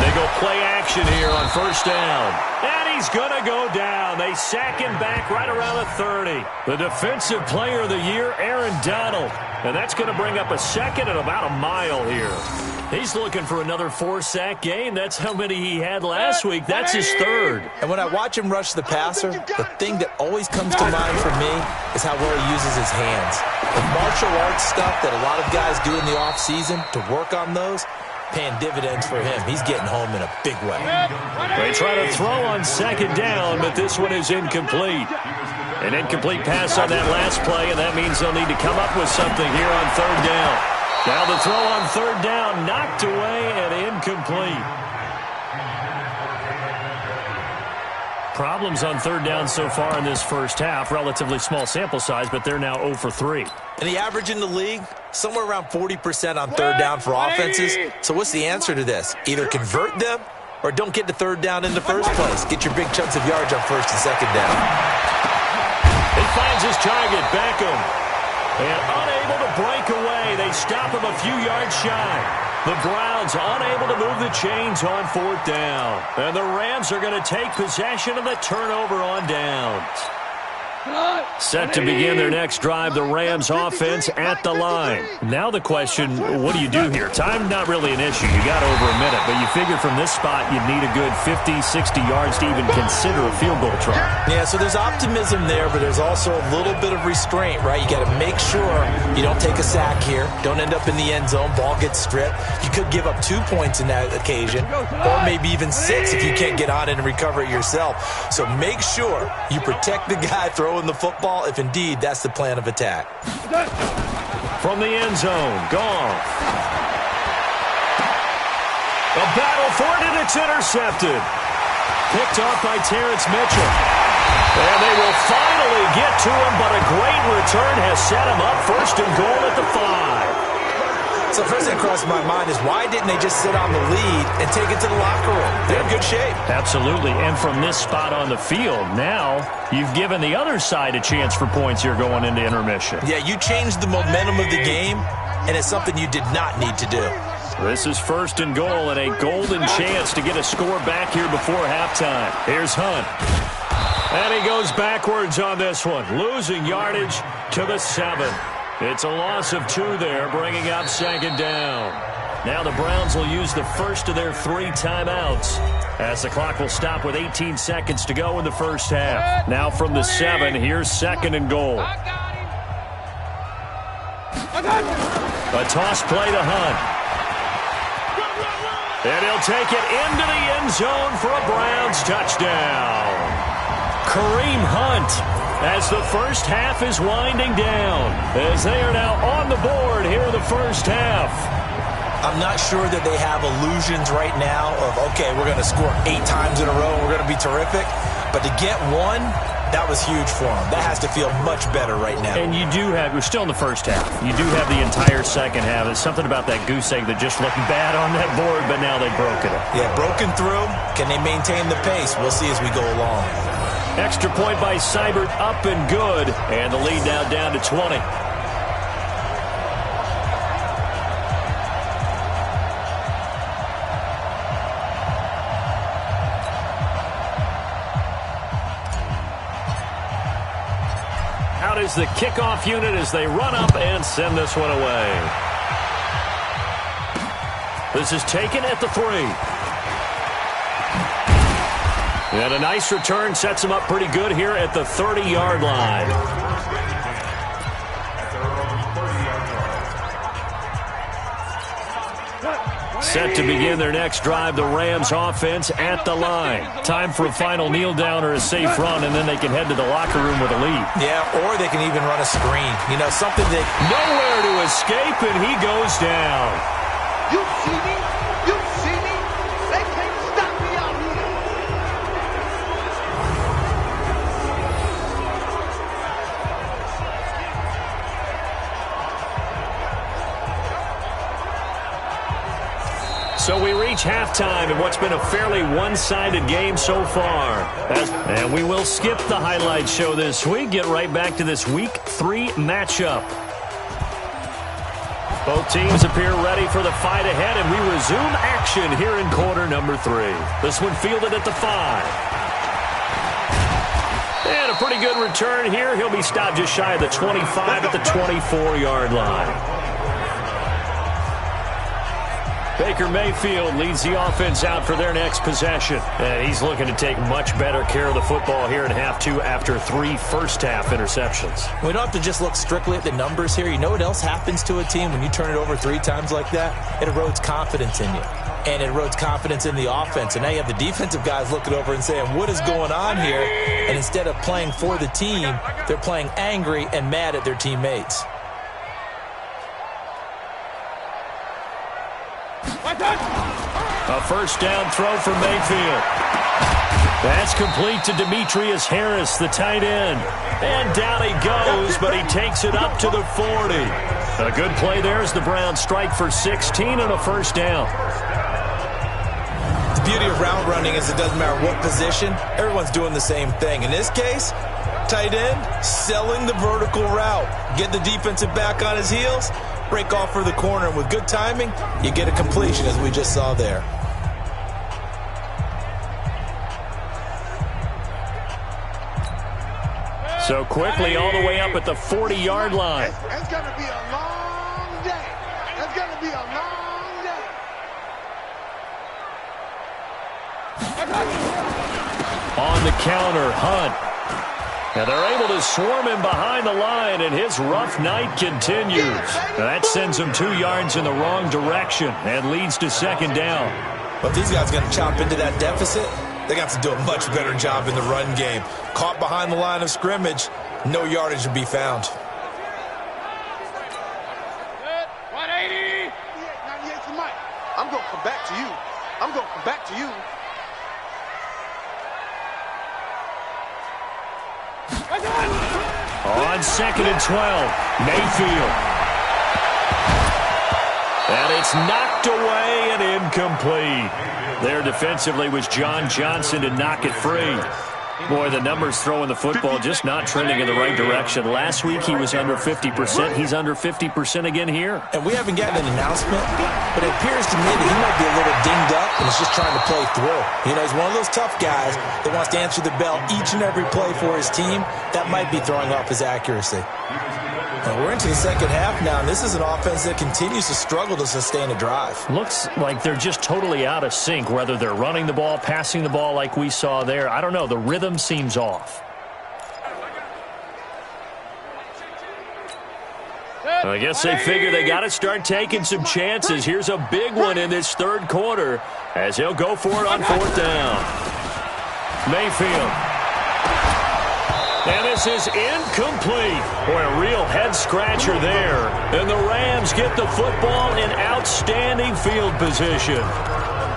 They go play action here on 1st down. And he's going to go down. They sack him back right around the 30. The Defensive Player of the Year, Aaron Donald. And that's going to bring up a 2nd and about a mile here. He's looking for another 4-sack game. That's how many he had last week. That's his 3rd. And when I watch him rush the passer, the thing that always comes to mind for me is how well he uses his hands. The martial arts stuff that a lot of guys do in the offseason to work on those, paying dividends for him. He's getting home in a big way. They try to throw on second down, but this one is incomplete. An incomplete pass on that last play, and that means they'll need to come up with something here on third down. Now the throw on third down, knocked away and incomplete. Problems on third down so far in this first half. Relatively small sample size, but they're now 0 for 3. And the average in the league, somewhere around 40% on third down for offenses. So what's the answer to this? Either convert them or don't get to third down in the first place. Get your big chunks of yards on first and second down. He finds his target, Beckham. And unable to break away. They stop him a few yards shy. The Browns unable to move the chains on fourth down. And the Rams are going to take possession of the turnover on downs. Set to begin their next drive, the Rams offense at the line. Now the question, what do you do here? Time not really an issue. You got over a minute, but you figure from this spot you'd need a good 50, 60 yards to even consider a field goal try. Yeah, so there's optimism there, but there's also a little bit of restraint, right? You got to make sure you don't take a sack here. Don't end up in the end zone. Ball gets stripped. You could give up 2 points in that occasion, or maybe even 6 if you can't get on it and recover it yourself. So make sure you protect the guy throwing the football if indeed that's the plan of attack. From the end zone, Goff. A battle for it, and it's intercepted. Picked off by Terrence Mitchell. And they will finally get to him, but a great return has set him up first and goal at the 5. So first thing that crossed my mind is why didn't they just sit on the lead and take it to the locker room? They're in good shape. Absolutely, and from this spot on the field, now you've given the other side a chance for points here going into intermission. Yeah, you changed the momentum of the game, and it's something you did not need to do. This is first and goal, and a golden chance to get a score back here before halftime. Here's Hunt. And he goes backwards on this one, losing yardage to the 7. It's a loss of 2 there, bringing up second down. Now the Browns will use the first of their 3 timeouts as the clock will stop with 18 seconds to go in the first half. Now from the 7, here's second and goal. A toss play to Hunt. And he'll take it into the end zone for a Browns touchdown. Kareem Hunt, as the first half is winding down, as they are now on the board here in the first half. I'm not sure that they have illusions right now of, okay, we're going to score 8 times in a row and we're going to be terrific. But to get one, that was huge for them. That has to feel much better right now. And you do have, we're still in the first half. You do have the entire second half. There's something about that goose egg that just looked bad on that board, but now they've broken it. Yeah, broken through. Can they maintain the pace? We'll see as we go along. Extra point by Seibert, up and good. And the lead now down to 20. Out is the kickoff unit as they run up and send this one away. This is taken at the 3. And a nice return sets him up pretty good here at the 30-yard line. Set to begin their next drive, the Rams offense at the line. Time for a final kneel down or a safe run, and then they can head to the locker room with a lead. Yeah, or they can even run a screen. You know, something that... Nowhere to escape, and he goes down. You see me? You see me? They can't stop me out here. So we reach halftime in what's been a fairly one-sided game so far. And we will skip the highlight show this week. Get right back to this Week 3 matchup. Both teams appear ready for the fight ahead, and we resume action here in quarter number 3. This one fielded at the 5. And a pretty good return here. He'll be stopped just shy of the 25 at the 24-yard line. Baker Mayfield leads the offense out for their next possession. And he's looking to take much better care of the football here in half two after 3 first-half interceptions. We don't have to just look strictly at the numbers here. You know what else happens to a team when you turn it over 3 times like that? It erodes confidence in you. And it erodes confidence in the offense. And now you have the defensive guys looking over and saying, what is going on here? And instead of playing for the team, they're playing angry and mad at their teammates. A first down throw for Mayfield. That's complete to Demetrius Harris, the tight end. And down he goes, but he takes it up to the 40. A good play there as the Browns strike for 16 and a first down. The beauty of route running is it doesn't matter what position, everyone's doing the same thing. In this case, tight end, selling the vertical route. Get the defensive back on his heels, break off for the corner, and with good timing, you get a completion as we just saw there. So quickly all the way up at the 40-yard line. It's going to be a long day. It's going to be a long day. On the counter, Hunt. Now they're able to swarm him behind the line, and his rough night continues. Now that sends him 2 yards in the wrong direction and leads to second down. But these guys are going to chop into that deficit. They got to do a much better job in the run game. Caught behind the line of scrimmage, no yardage to be found. 180. 98 to Mike. I'm going to come back to you. I'm going to come back to you. On 2nd and 12, Mayfield. And it's knocked away and incomplete. There defensively was John Johnson to knock it free. Boy, the numbers throwing the football just not trending in the right direction. Last week he was under 50%. He's under 50% again here. And we haven't gotten an announcement, but it appears to me that he might be a little dinged up and is just trying to play through. You know, he's one of those tough guys that wants to answer the bell each and every play for his team. That might be throwing off his accuracy. And we're into the second half now, and this is an offense that continues to struggle to sustain a drive. Looks like they're just totally out of sync, whether they're running the ball, passing the ball like we saw there. I don't know. The rhythm seems off. I guess they figure they got to start taking some chances. Here's a big one in this third quarter as he'll go for it on 4th down. Mayfield. And this is incomplete. Boy, a real head-scratcher there. And the Rams get the football in outstanding field position.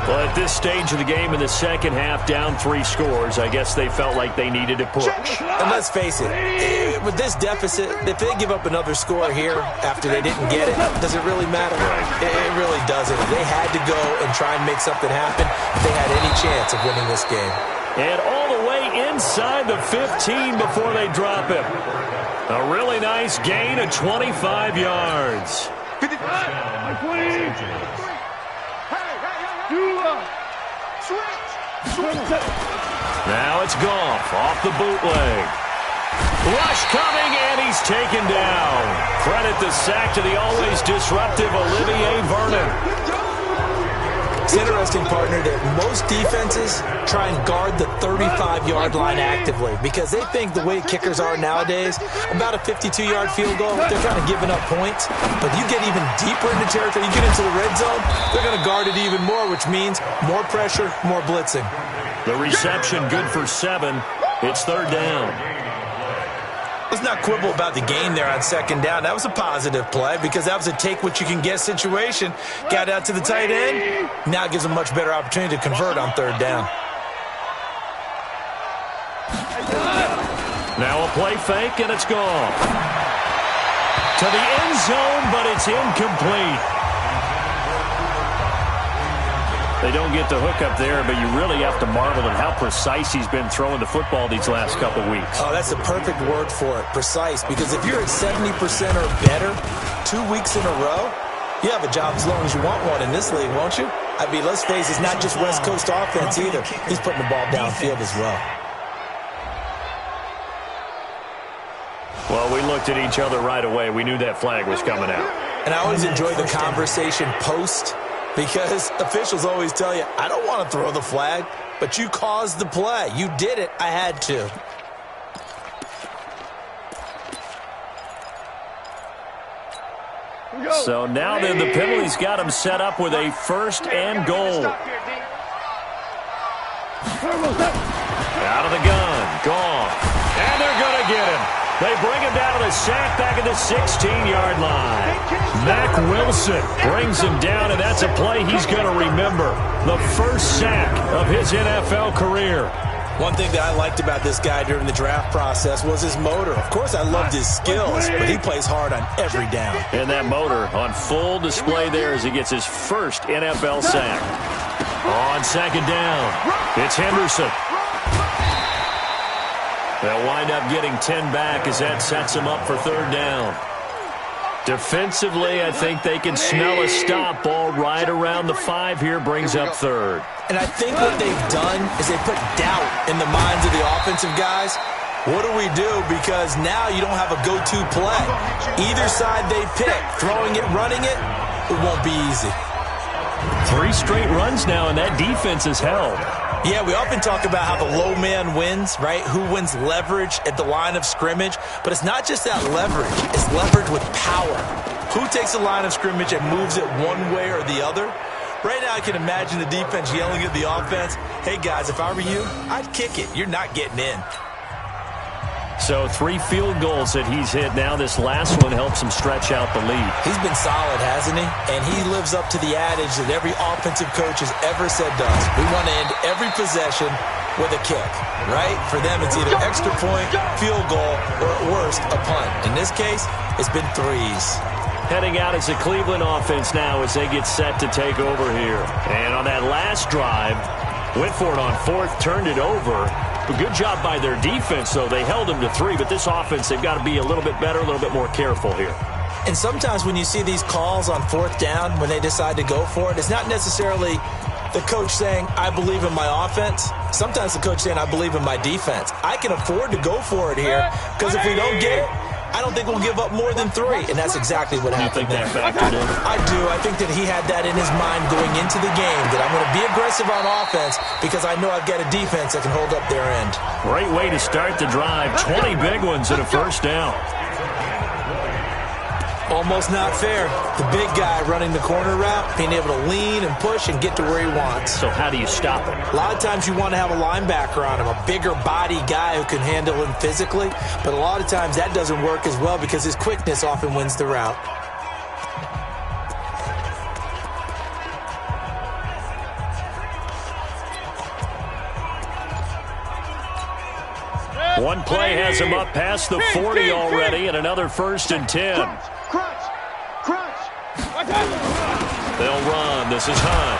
Well, at this stage of the game in the second half, down 3 scores, I guess they felt like they needed to push. And let's face it, with this deficit, if they give up another score here after they didn't get it, does it really matter? It really doesn't. They had to go and try and make something happen if they had any chance of winning this game. And all the way inside the 15 before they drop him. A really nice gain of 25 yards. 20. Now it's Goff off the bootleg. Rush coming, and he's taken down. Credit the sack to the always disruptive Olivier Vernon. It's interesting, partner, that most defenses try and guard the 35-yard line actively because they think the way kickers are nowadays, about a 52-yard field goal, they're kind of giving up points. But you get even deeper into territory, you get into the red zone, they're going to guard it even more, which means more pressure, more blitzing. The reception good for 7. It's 3rd down. Let's not quibble about the gain there on 2nd down. That was a positive play because that was a take-what-you-can-get situation. Got out to the tight end. Now it gives them a much better opportunity to convert on 3rd down. Now a play fake, and it's gone. To the end zone, but it's incomplete. They don't get the hook up there, but you really have to marvel at how precise he's been throwing the football these last couple weeks. Oh, that's the perfect word for it, precise, because if you're at 70% or better 2 weeks in a row, you have a job as long as you want one in this league, won't you? I mean, let's face it, it's not just West Coast offense either. He's putting the ball downfield as well. Well, we looked at each other right away. We knew that flag was coming out. And I always enjoy the conversation post because officials always tell you, I don't want to throw the flag, but you caused the play. You did it. I had to. So now then the penalty's got him set up with a 1st and goal. Out of the gun. Gone. And they're going to get him. They bring him down to the sack back at the 16-yard line. Mack Wilson brings him down, and that's a play he's going to remember. The first sack of his NFL career. One thing that I liked about this guy during the draft process was his motor. Of course, I loved his skills, but he plays hard on every down. And that motor on full display there as he gets his first NFL sack. On 2nd down, it's Henderson. They'll wind up getting 10 back as that sets them up for 3rd down. Defensively, I think they can smell a stop ball right around the 5 here, brings up 3rd. And I think what they've done is they put doubt in the minds of the offensive guys. What do we do? Because now you don't have a go-to play. Either side they pick, throwing it, running it, it won't be easy. 3 straight runs now, and that defense is held. Yeah, we often talk about how the low man wins, right? Who wins leverage at the line of scrimmage. But it's not just that leverage. It's leverage with power. Who takes the line of scrimmage and moves it one way or the other? Right now I can imagine the defense yelling at the offense, hey, guys, if I were you, I'd kick it. You're not getting in. So 3 field goals that he's hit now. This last one helps him stretch out the lead. He's been solid, hasn't he? And he lives up to the adage that every offensive coach has ever said to us. We want to end every possession with a kick, right? For them, it's either extra point, field goal, or at worst, a punt. In this case, it's been 3s. Heading out as the Cleveland offense now as they get set to take over here. And on that last drive, went for it on 4th, turned it over. A good job by their defense, though. They held them to 3, but this offense, they've got to be a little bit better, a little bit more careful here. And sometimes when you see these calls on 4th down, when they decide to go for it, it's not necessarily the coach saying, I believe in my offense. Sometimes the coach saying, I believe in my defense. I can afford to go for it here, because if we don't get it, I don't think we'll give up more than 3, and that's exactly what happened there. I do. I think that he had that in his mind going into the game, that I'm going to be aggressive on offense because I know I've got a defense that can hold up their end. Great way to start the drive. 20 big ones and a 1st down. Almost not fair. The big guy running the corner route, being able to lean and push and get to where he wants. So how do you stop him? A lot of times you want to have a linebacker on him, a bigger body guy who can handle him physically. But a lot of times that doesn't work as well because his quickness often wins the route. One play has him up past the 40 already, and another 1st and 10. They'll run. This is Hunt.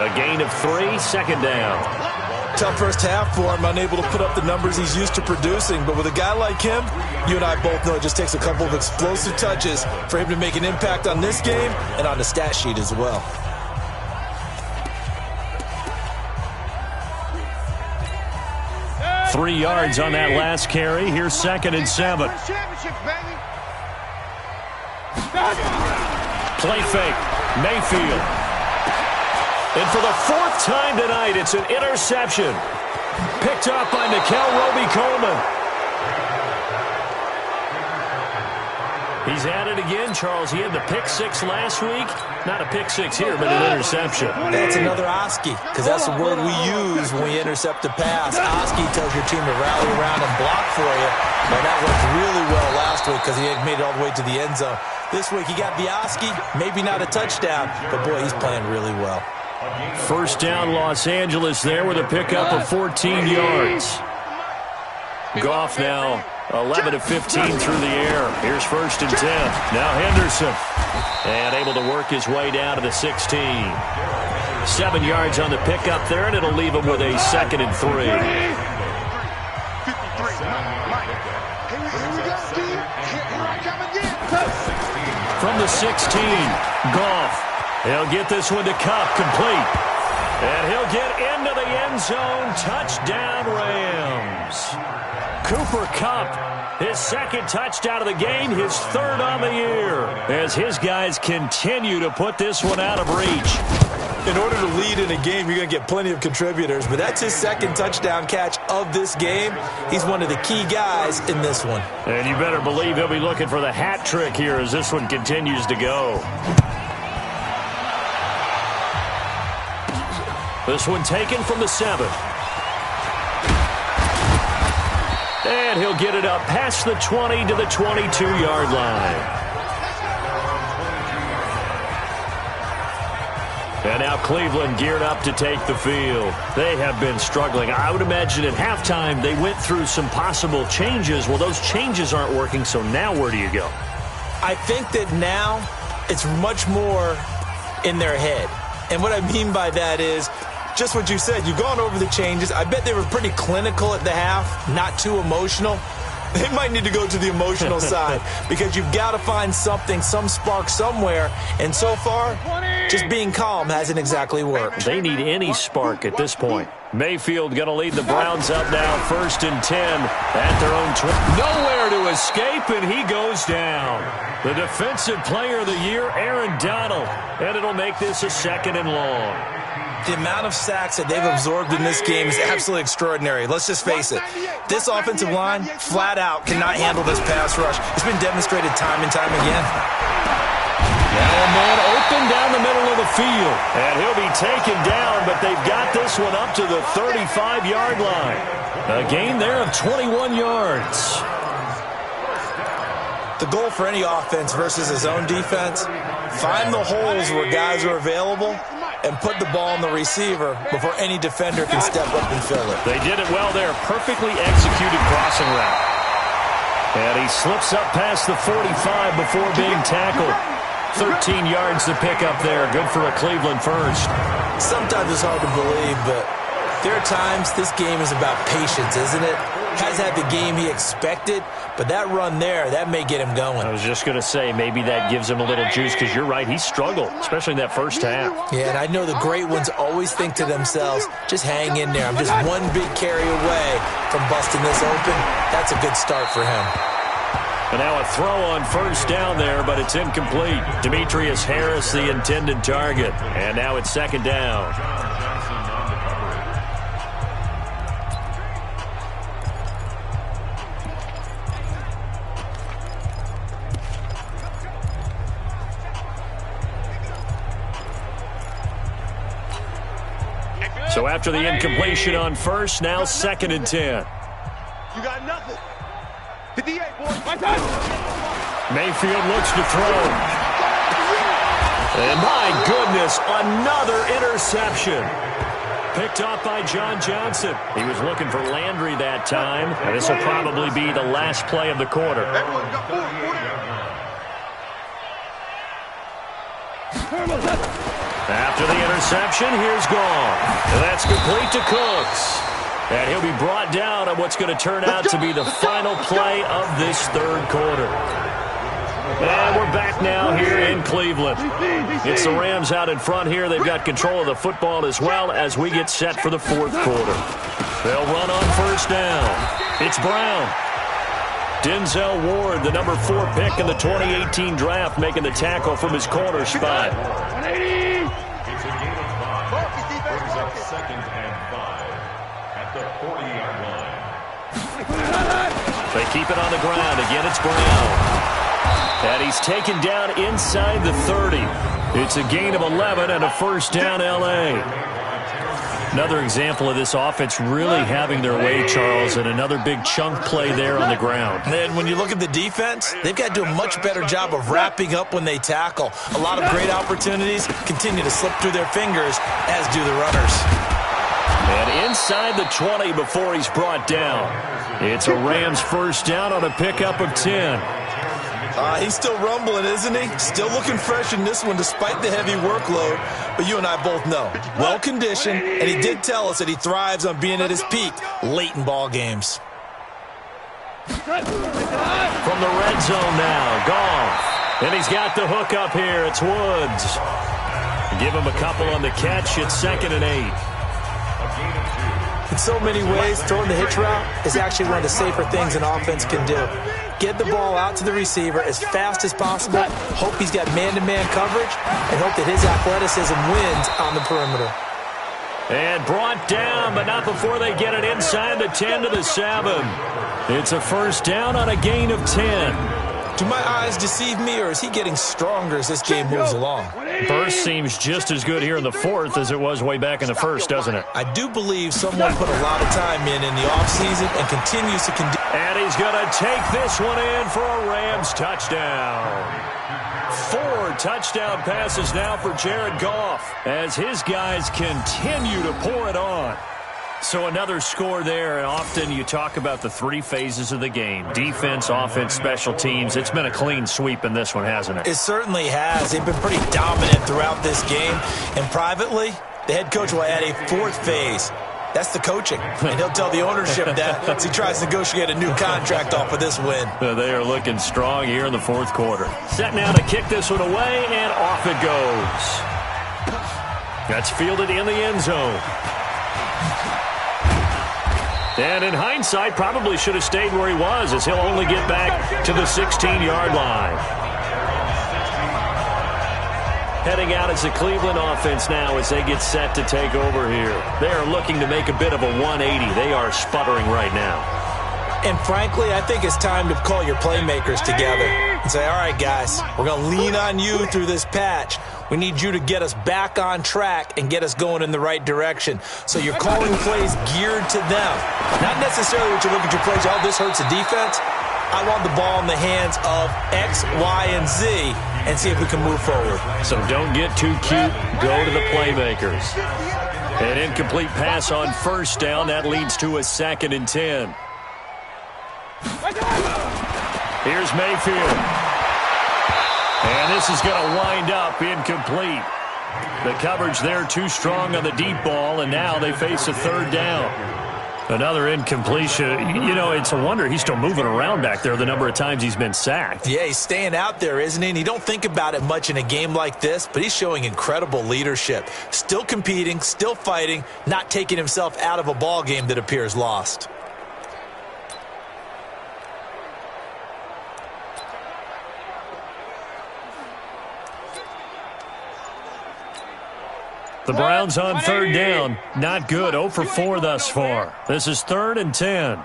A gain of 3, 2nd down. Tough first half for him, unable to put up the numbers he's used to producing. But with a guy like him, you and I both know it just takes a couple of explosive touches for him to make an impact on this game and on the stat sheet as well. – 3 yards on that last carry. Here's 2nd and 7. Play fake. Mayfield. And for the 4th time tonight, it's an interception. Picked up by Nikel Roby-Coleman. He's at it again, Charles. He had the pick-6 last week. Not a pick-6 here, but an interception. That's another Oski, because that's the word we use when we intercept a pass. Oski tells your team to rally around and block for you. But that worked really well last week because he had made it all the way to the end zone. This week he got the Oski, maybe not a touchdown, but boy, he's playing really well. 1st down, Los Angeles there with a pickup of 14 yards. Goff now 11 of 15 through the air. Here's 1st and 10. Now Henderson. And able to work his way down to the 16. 7 yards on the pickup there, and it'll leave him with a 2nd and 3. From the 16, Goff. He'll get this one to Kupp, complete. And he'll get into the end zone. Touchdown, Rams. Cooper Kupp, his second touchdown of the game, his third on the year, as his guys continue to put this one out of reach. In order to lead in a game, you're going to get plenty of contributors, but that's his second touchdown catch of this game. He's one of the key guys in this one. And you better believe he'll be looking for the hat trick here as this one continues to go. This one taken from the 7. And he'll get it up past the 20 to the 22-yard line. And now Cleveland geared up to take the field. They have been struggling. I would imagine at halftime they went through some possible changes. Well, those changes aren't working, so now where do you go? I think that now it's much more in their head. And what I mean by that is just what you said. You've gone over the changes. I bet they were pretty clinical at the half, not too emotional. They might need to go to the emotional side because you've got to find something, some spark somewhere. And so far, just being calm hasn't exactly worked. They need any spark at this point. Mayfield going to lead the Browns up now, 1st and 10 at their own 20. Nowhere to escape, and he goes down. The defensive player of the year, Aaron Donald. And it'll make this a 2nd and long. The amount of sacks that they've absorbed in this game is absolutely extraordinary. Let's just face it. This offensive line, flat out, cannot handle this pass rush. It's been demonstrated time and time again. Now a man open down the middle of the field. And he'll be taken down, but they've got this one up to the 35-yard line. A gain there of 21 yards. The goal for any offense versus his own defense, find the holes where guys are available and put the ball on the receiver before any defender can step up and fill it. They did it well there. Perfectly executed crossing route. And he slips up past the 45 before being tackled. 13 yards to pick up there. Good for a Cleveland first. Sometimes it's hard to believe, but there are times this game is about patience, isn't it? Has had the game he expected, but that run there, that may get him going. I was just going to say, maybe that gives him a little juice, because you're right, he struggled, especially in that first half. Yeah, and I know the great ones always think to themselves, just hang in there. I'm just one big carry away from busting this open. That's a good start for him. And now a throw on 1st down there, but it's incomplete. Demetrius Harris, the intended target. And now it's 2nd down. So after the incompletion on 1st, now 2nd and 10. You got nothing. 58, boys. Mayfield looks to throw. And my goodness, another interception. Picked off by John Johnson. He was looking for Landry that time. And this will probably be the last play of the quarter. After the interception, here's gone. And that's complete to Cooks. And he'll be brought down at what's going to turn out to be the final play of this 3rd quarter. And we're back now here in Cleveland. It's the Rams out in front here. They've got control of the football as well as we get set for the 4th quarter. They'll run on 1st down. It's Brown. Denzel Ward, the number 4 pick in the 2018 draft, making the tackle from his corner spot. 180. Brings up 2nd and 5 at the 40-yard line. They keep it on the ground. Again, it's Brown. And he's taken down inside the 30. It's a gain of 11 and a 1st down, L.A. Another example of this offense really having their way, Charles, and another big chunk play there on the ground. And when you look at the defense, they've got to do a much better job of wrapping up when they tackle. A lot of great opportunities continue to slip through their fingers, as do the runners. And inside the 20 before he's brought down. It's a Rams 1st down on a pickup of 10. He's still rumbling, isn't he? Still looking fresh in this one despite the heavy workload. But you and I both know, well-conditioned, and he did tell us that he thrives on being at his peak late in ball games. From the red zone now, Goff. And he's got the hook up here. It's Woods. Give him a couple on the catch. It's 2nd and 8. In so many ways, throwing the hitch route is actually one of the safer things an offense can do. Get the ball out to the receiver as fast as possible, hope he's got man-to-man coverage, and hope that his athleticism wins on the perimeter. And brought down, but not before they get it inside the 10 to the 7. It's a first down on a gain of 10. Do my eyes deceive me, or is he getting stronger as this game moves along? Burst seems just as good here in the fourth as it was way back in the first, doesn't it? I do believe someone put a lot of time in the offseason and continues to And he's going to take this one in for a Rams touchdown. 4 touchdown passes now for Jared Goff as his guys continue to pour it on. So another score there, and often you talk about the 3 phases of the game. Defense, offense, special teams. It's been a clean sweep in this one, hasn't it? It certainly has. They've been pretty dominant throughout this game. And privately, the head coach will add a 4th phase. That's the coaching. And he'll tell the ownership that as he tries to negotiate a new contract off of this win. They are looking strong here in the fourth quarter. Set now to kick this one away, and off it goes. That's fielded in the end zone. And in hindsight, probably should have stayed where he was, as he'll only get back to the 16-yard line. Heading out as the Cleveland offense now as they get set to take over here. They are looking to make a bit of a 180. They are sputtering right now. And frankly, I think it's time to call your playmakers together and say, all right, guys, we're going to lean on you through this patch. We need you to get us back on track and get us going in the right direction. So you're calling plays geared to them. Not necessarily what you look at your plays, oh, this hurts the defense. I want the ball in the hands of X, Y, and Z and see if we can move forward. So don't get too cute. Go to the playmakers. An incomplete pass on first down. That leads to a 2nd and 10. Here's Mayfield. And this is going to wind up incomplete. The coverage there too strong on the deep ball, and now they face a 3rd down. Another incompletion. You know, it's a wonder he's still moving around back there the number of times he's been sacked. Yeah, he's staying out there, isn't he? And you don't think about it much in a game like this, but he's showing incredible leadership. Still competing, still fighting, not taking himself out of a ball game that appears lost. The Browns on 3rd down. Not good. 0 for 4 thus far. This is 3rd and 10.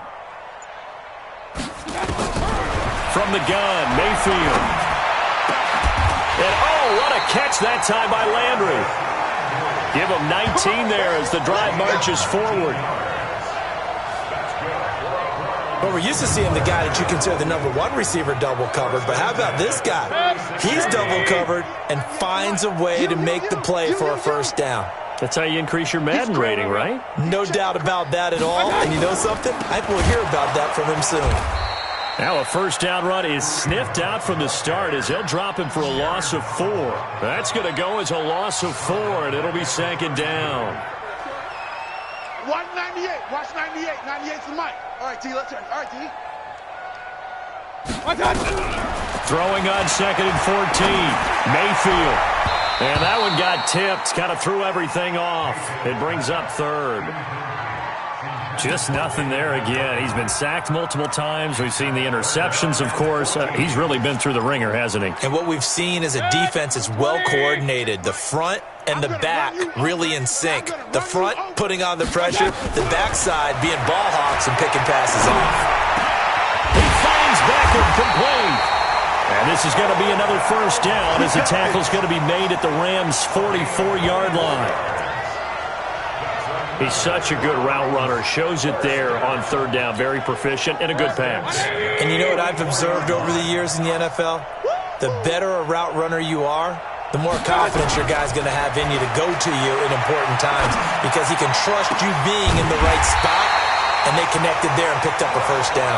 From the gun, Mayfield. And oh, what a catch that time by Landry. Give him 19 there as the drive marches forward. Well, we're used to seeing the guy that you consider the number 1 receiver double covered, but how about this guy? He's double covered and finds a way to make the play for a first down. That's how you increase your Madden rating, right? No doubt about that at all. And you know something? I think we'll hear about that from him soon. Now a first down run is sniffed out from the start as they'll drop him for a loss of 4. That's going to go as a loss of 4, and it'll be 2nd down. Watch 98. Watch 98. 98's the mic. All right, T, let's turn. All right, T. Throwing on 2nd and 14. Mayfield. And that one got tipped. Kind of threw everything off. It brings up 3rd. Just nothing there again. He's been sacked multiple times. We've seen the interceptions, of course. He's really been through the ringer, hasn't he? And what we've seen is a defense that's well coordinated. The front and the back really in sync. The front putting on the pressure, the backside being ball hawks and picking passes off. He finds Beckham complete. And this is going to be another first down as the tackle's going to be made at the Rams' 44-yard line. He's such a good route runner. Shows it there on 3rd down. Very proficient and a good pass. And you know what I've observed over the years in the NFL? The better a route runner you are, the more confidence your guy's going to have in you to go to you in important times because he can trust you being in the right spot, and they connected there and picked up a first down.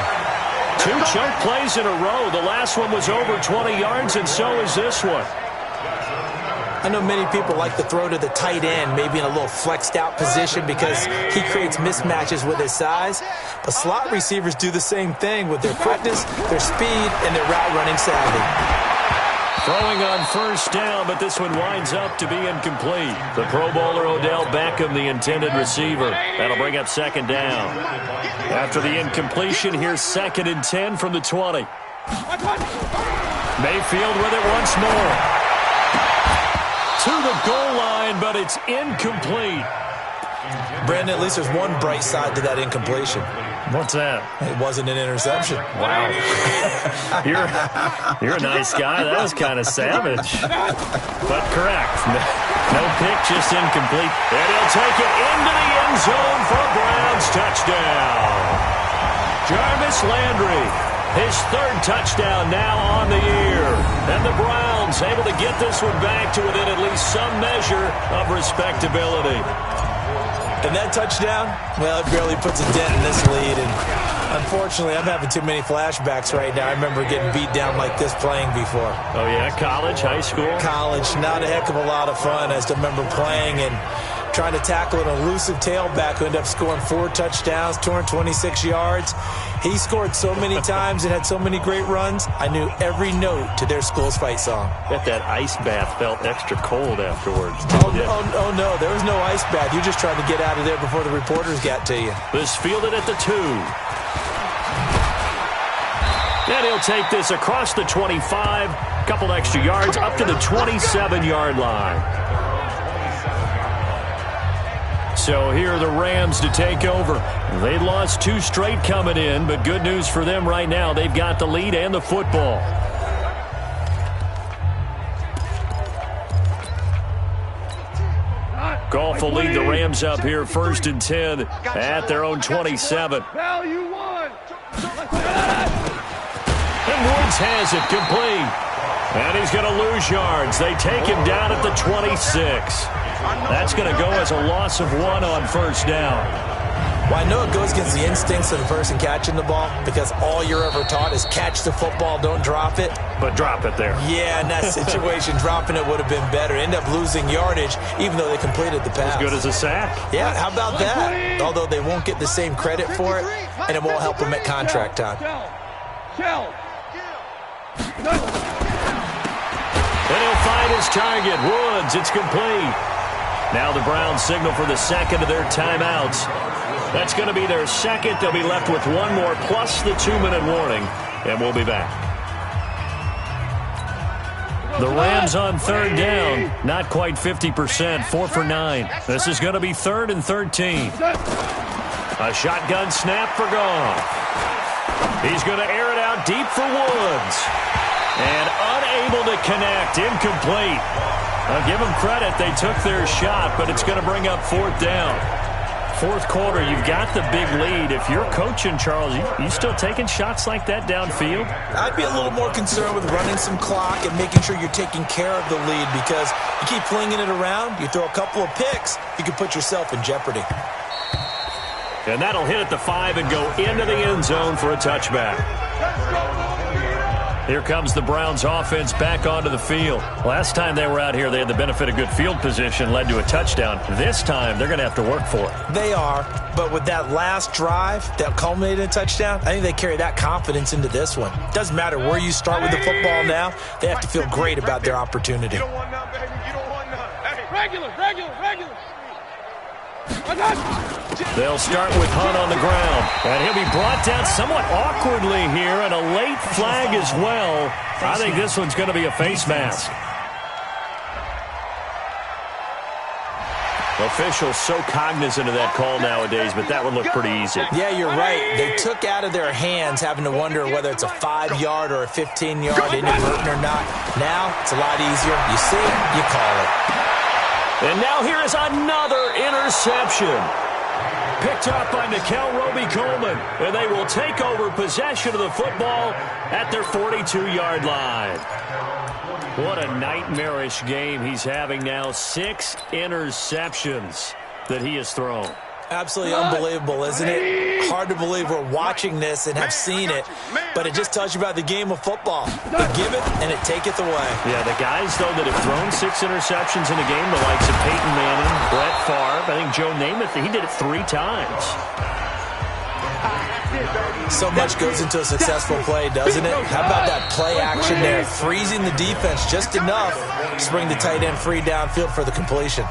2 chunk plays in a row. The last one was over 20 yards, and so is this one. I know many people like to throw to the tight end, maybe in a little flexed out position because he creates mismatches with his size. But slot receivers do the same thing with their quickness, their speed, and their route running savvy. Throwing on first down, but this one winds up to be incomplete. The Pro Bowler Odell Beckham, the intended receiver. That'll bring up second down. After the incompletion, here's 2nd and 10 from the 20. Mayfield with it once more. To the goal line, but it's incomplete. Brandon, at least there's one bright side to that incompletion. What's that? It wasn't an interception. Wow. You're a nice guy. That was kind of savage. But correct. No pick, just incomplete. And he'll take it into the end zone for a Browns touchdown. Jarvis Landry, his 3rd touchdown now on the year. And the Browns able to get this one back to within at least some measure of respectability. And that touchdown, well, it barely puts a dent in this lead. And unfortunately, I'm having too many flashbacks right now. I remember getting beat down like this playing before. Oh, yeah? College, high school? College, not a heck of a lot of fun. I still remember playing and trying to tackle an elusive tailback who ended up scoring 4 touchdowns, 226 yards. He scored so many times and had so many great runs, I knew every note to their school's fight song. Bet that ice bath felt extra cold afterwards. Oh, no, there was no ice bath. You just tried to get out of there before the reporters got to you. This fielded at the 2. And he'll take this across the 25, couple extra yards, up to the 27-yard line. So here are the Rams to take over. They lost 2 straight coming in, but good news for them right now. They've got the lead and the football. Goff will lead the Rams up here 1st and 10 at their own 27. And Woods has it complete. And he's going to lose yards. They take him down at the 26. That's going to go as a loss of 1 on first down. Well, I know it goes against the instincts of the person catching the ball because all you're ever taught is catch the football, don't drop it. But drop it there. Yeah, in that situation, dropping it would have been better. End up losing yardage even though they completed the pass. As good as a sack. Yeah, how about that? Although they won't get the same credit for it, and it won't help them at contract time. And he'll find his target. Woods, it's complete. Now the Browns signal for the 2nd of their timeouts. That's going to be their 2nd. They'll be left with 1 more plus the 2-minute warning. And we'll be back. The Rams on 3rd down. Not quite 50%. 4 for 9. This is going to be 3rd and 13. A shotgun snap for Goff. He's going to air it out deep for Woods. And unable to connect. Incomplete. I'll give them credit. They took their shot, but it's going to bring up 4th down. 4th quarter, you've got the big lead. If you're coaching, Charles, you still taking shots like that downfield? I'd be a little more concerned with running some clock and making sure you're taking care of the lead because you keep flinging it around, you throw a couple of picks, you can put yourself in jeopardy. And that'll hit at the 5 and go into the end zone for a touchback. Here comes the Browns offense back onto the field. Last time they were out here, they had the benefit of good field position, led to a touchdown. This time, they're going to have to work for it. They are, but with that last drive that culminated in a touchdown, I think they carry that confidence into this one. Doesn't matter where you start with the football now, they have to feel great about their opportunity. You don't want none, baby. You don't want none. Hey, regular. They'll start with Hunt on the ground. And he'll be brought down somewhat awkwardly here, and a late flag as well. I think this one's going to be a face mask. Officials so cognizant of that call nowadays, but that would look pretty easy. Yeah, you're right. They took out of their hands having to wonder whether it's a 5-yard or a 15-yard inadvertent or not. Now, it's a lot easier. You see it, you call it. And now here is another interception. Picked up by Nickel Roby-Coleman. And they will take over possession of the football at their 42-yard line. What a nightmarish game he's having now. 6 interceptions that he has thrown. Absolutely unbelievable, isn't it? Hard to believe we're watching this and have seen it, but it just tells you about the game of football. They give it, and it taketh away. Yeah, the guys, though, that have thrown 6 interceptions in a game, the likes of Peyton Manning, Brett Favre, I think Joe Namath, he did it 3 times. So much goes into a successful play, doesn't it? How about that play action there? Freezing the defense just enough to bring the tight end free downfield for the completion.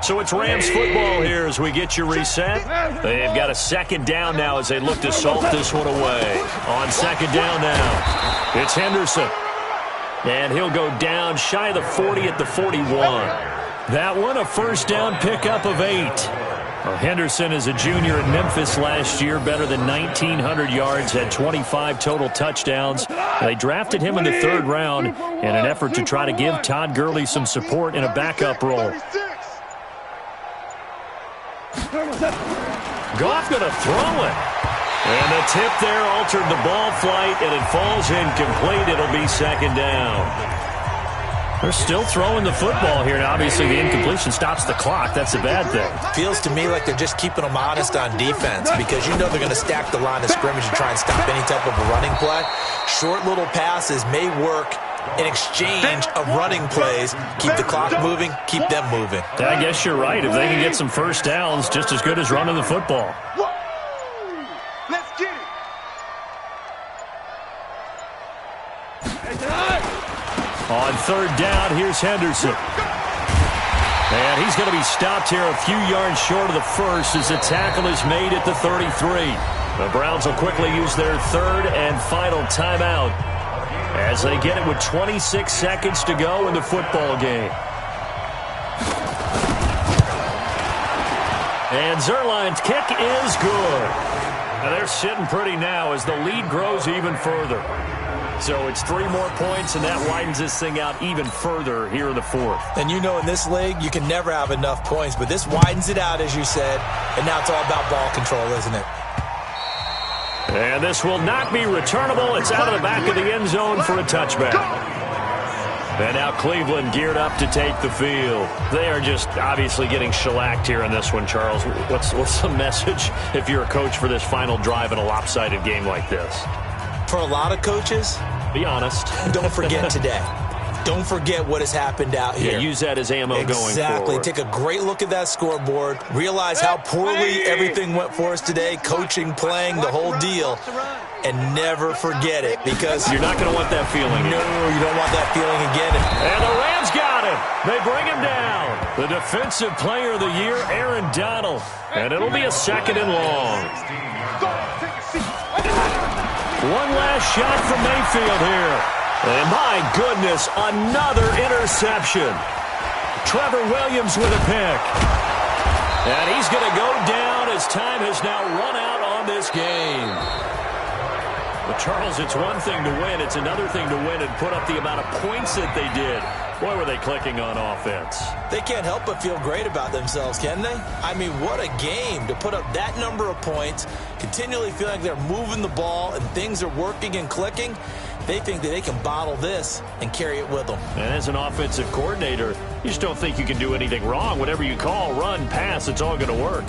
So it's Rams football here as we get you reset. They've got a second down now as they look to salt this one away. On second down now, it's Henderson. And he'll go down shy of the 40 at the 41. That one a first down pickup of 8. Well, Henderson is a junior at Memphis last year, better than 1,900 yards, had 25 total touchdowns. They drafted him in the 3rd round in an effort to try to give Todd Gurley some support in a backup role. Goff going to throw it. And the tip there altered the ball flight, and it falls incomplete. It'll be second down. They're still throwing the football here. Now, obviously, the incompletion stops the clock. That's a bad thing. Feels to me like they're just keeping them honest on defense because you know they're going to stack the line of scrimmage and try and stop any type of a running play. Short little passes may work in exchange of running plays. Keep the clock moving, keep them moving. I guess you're right. If they can get some first downs, just as good as running the football. Let's get it. On 3rd down, here's Henderson. And he's going to be stopped here a few yards short of the first as the tackle is made at the 33. The Browns will quickly use their 3rd and final timeout as they get it with 26 seconds to go in the football game. And Zerline's kick is good. Now they're sitting pretty now as the lead grows even further. So it's 3 more points, and that widens this thing out even further here in the 4th. And you know in this league, you can never have enough points, but this widens it out, as you said, and now it's all about ball control, isn't it? And this will not be returnable. It's out of the back of the end zone for a touchback. And now Cleveland geared up to take the field. They are just obviously getting shellacked here in this one, Charles. What's the message if you're a coach for this final drive in a lopsided game like this? For a lot of coaches, be honest. Don't forget today. Don't forget what has happened out here. Yeah, use that as ammo going forward. Exactly. Take a great look at that scoreboard. Realize how poorly everything went for us today. Coaching, playing, the whole deal. And never forget it because you're not going to want that feeling. No, you don't want that feeling again. And the Rams got him. They bring him down. The Defensive Player of the Year, Aaron Donald. And it'll be a 2nd and long. One last shot from Mayfield here. And my goodness, another interception. Trevor Williams with a pick. And he's going to go down as time has now run out on this game. But Charles, it's one thing to win. It's another thing to win and put up the amount of points that they did. Boy, were they clicking on offense. They can't help but feel great about themselves, can they? I mean, what a game to put up that number of points, continually feeling like they're moving the ball and things are working and clicking. They think that they can bottle this and carry it with them. And as an offensive coordinator, you just don't think you can do anything wrong. Whatever you call, run, pass, it's all going to work.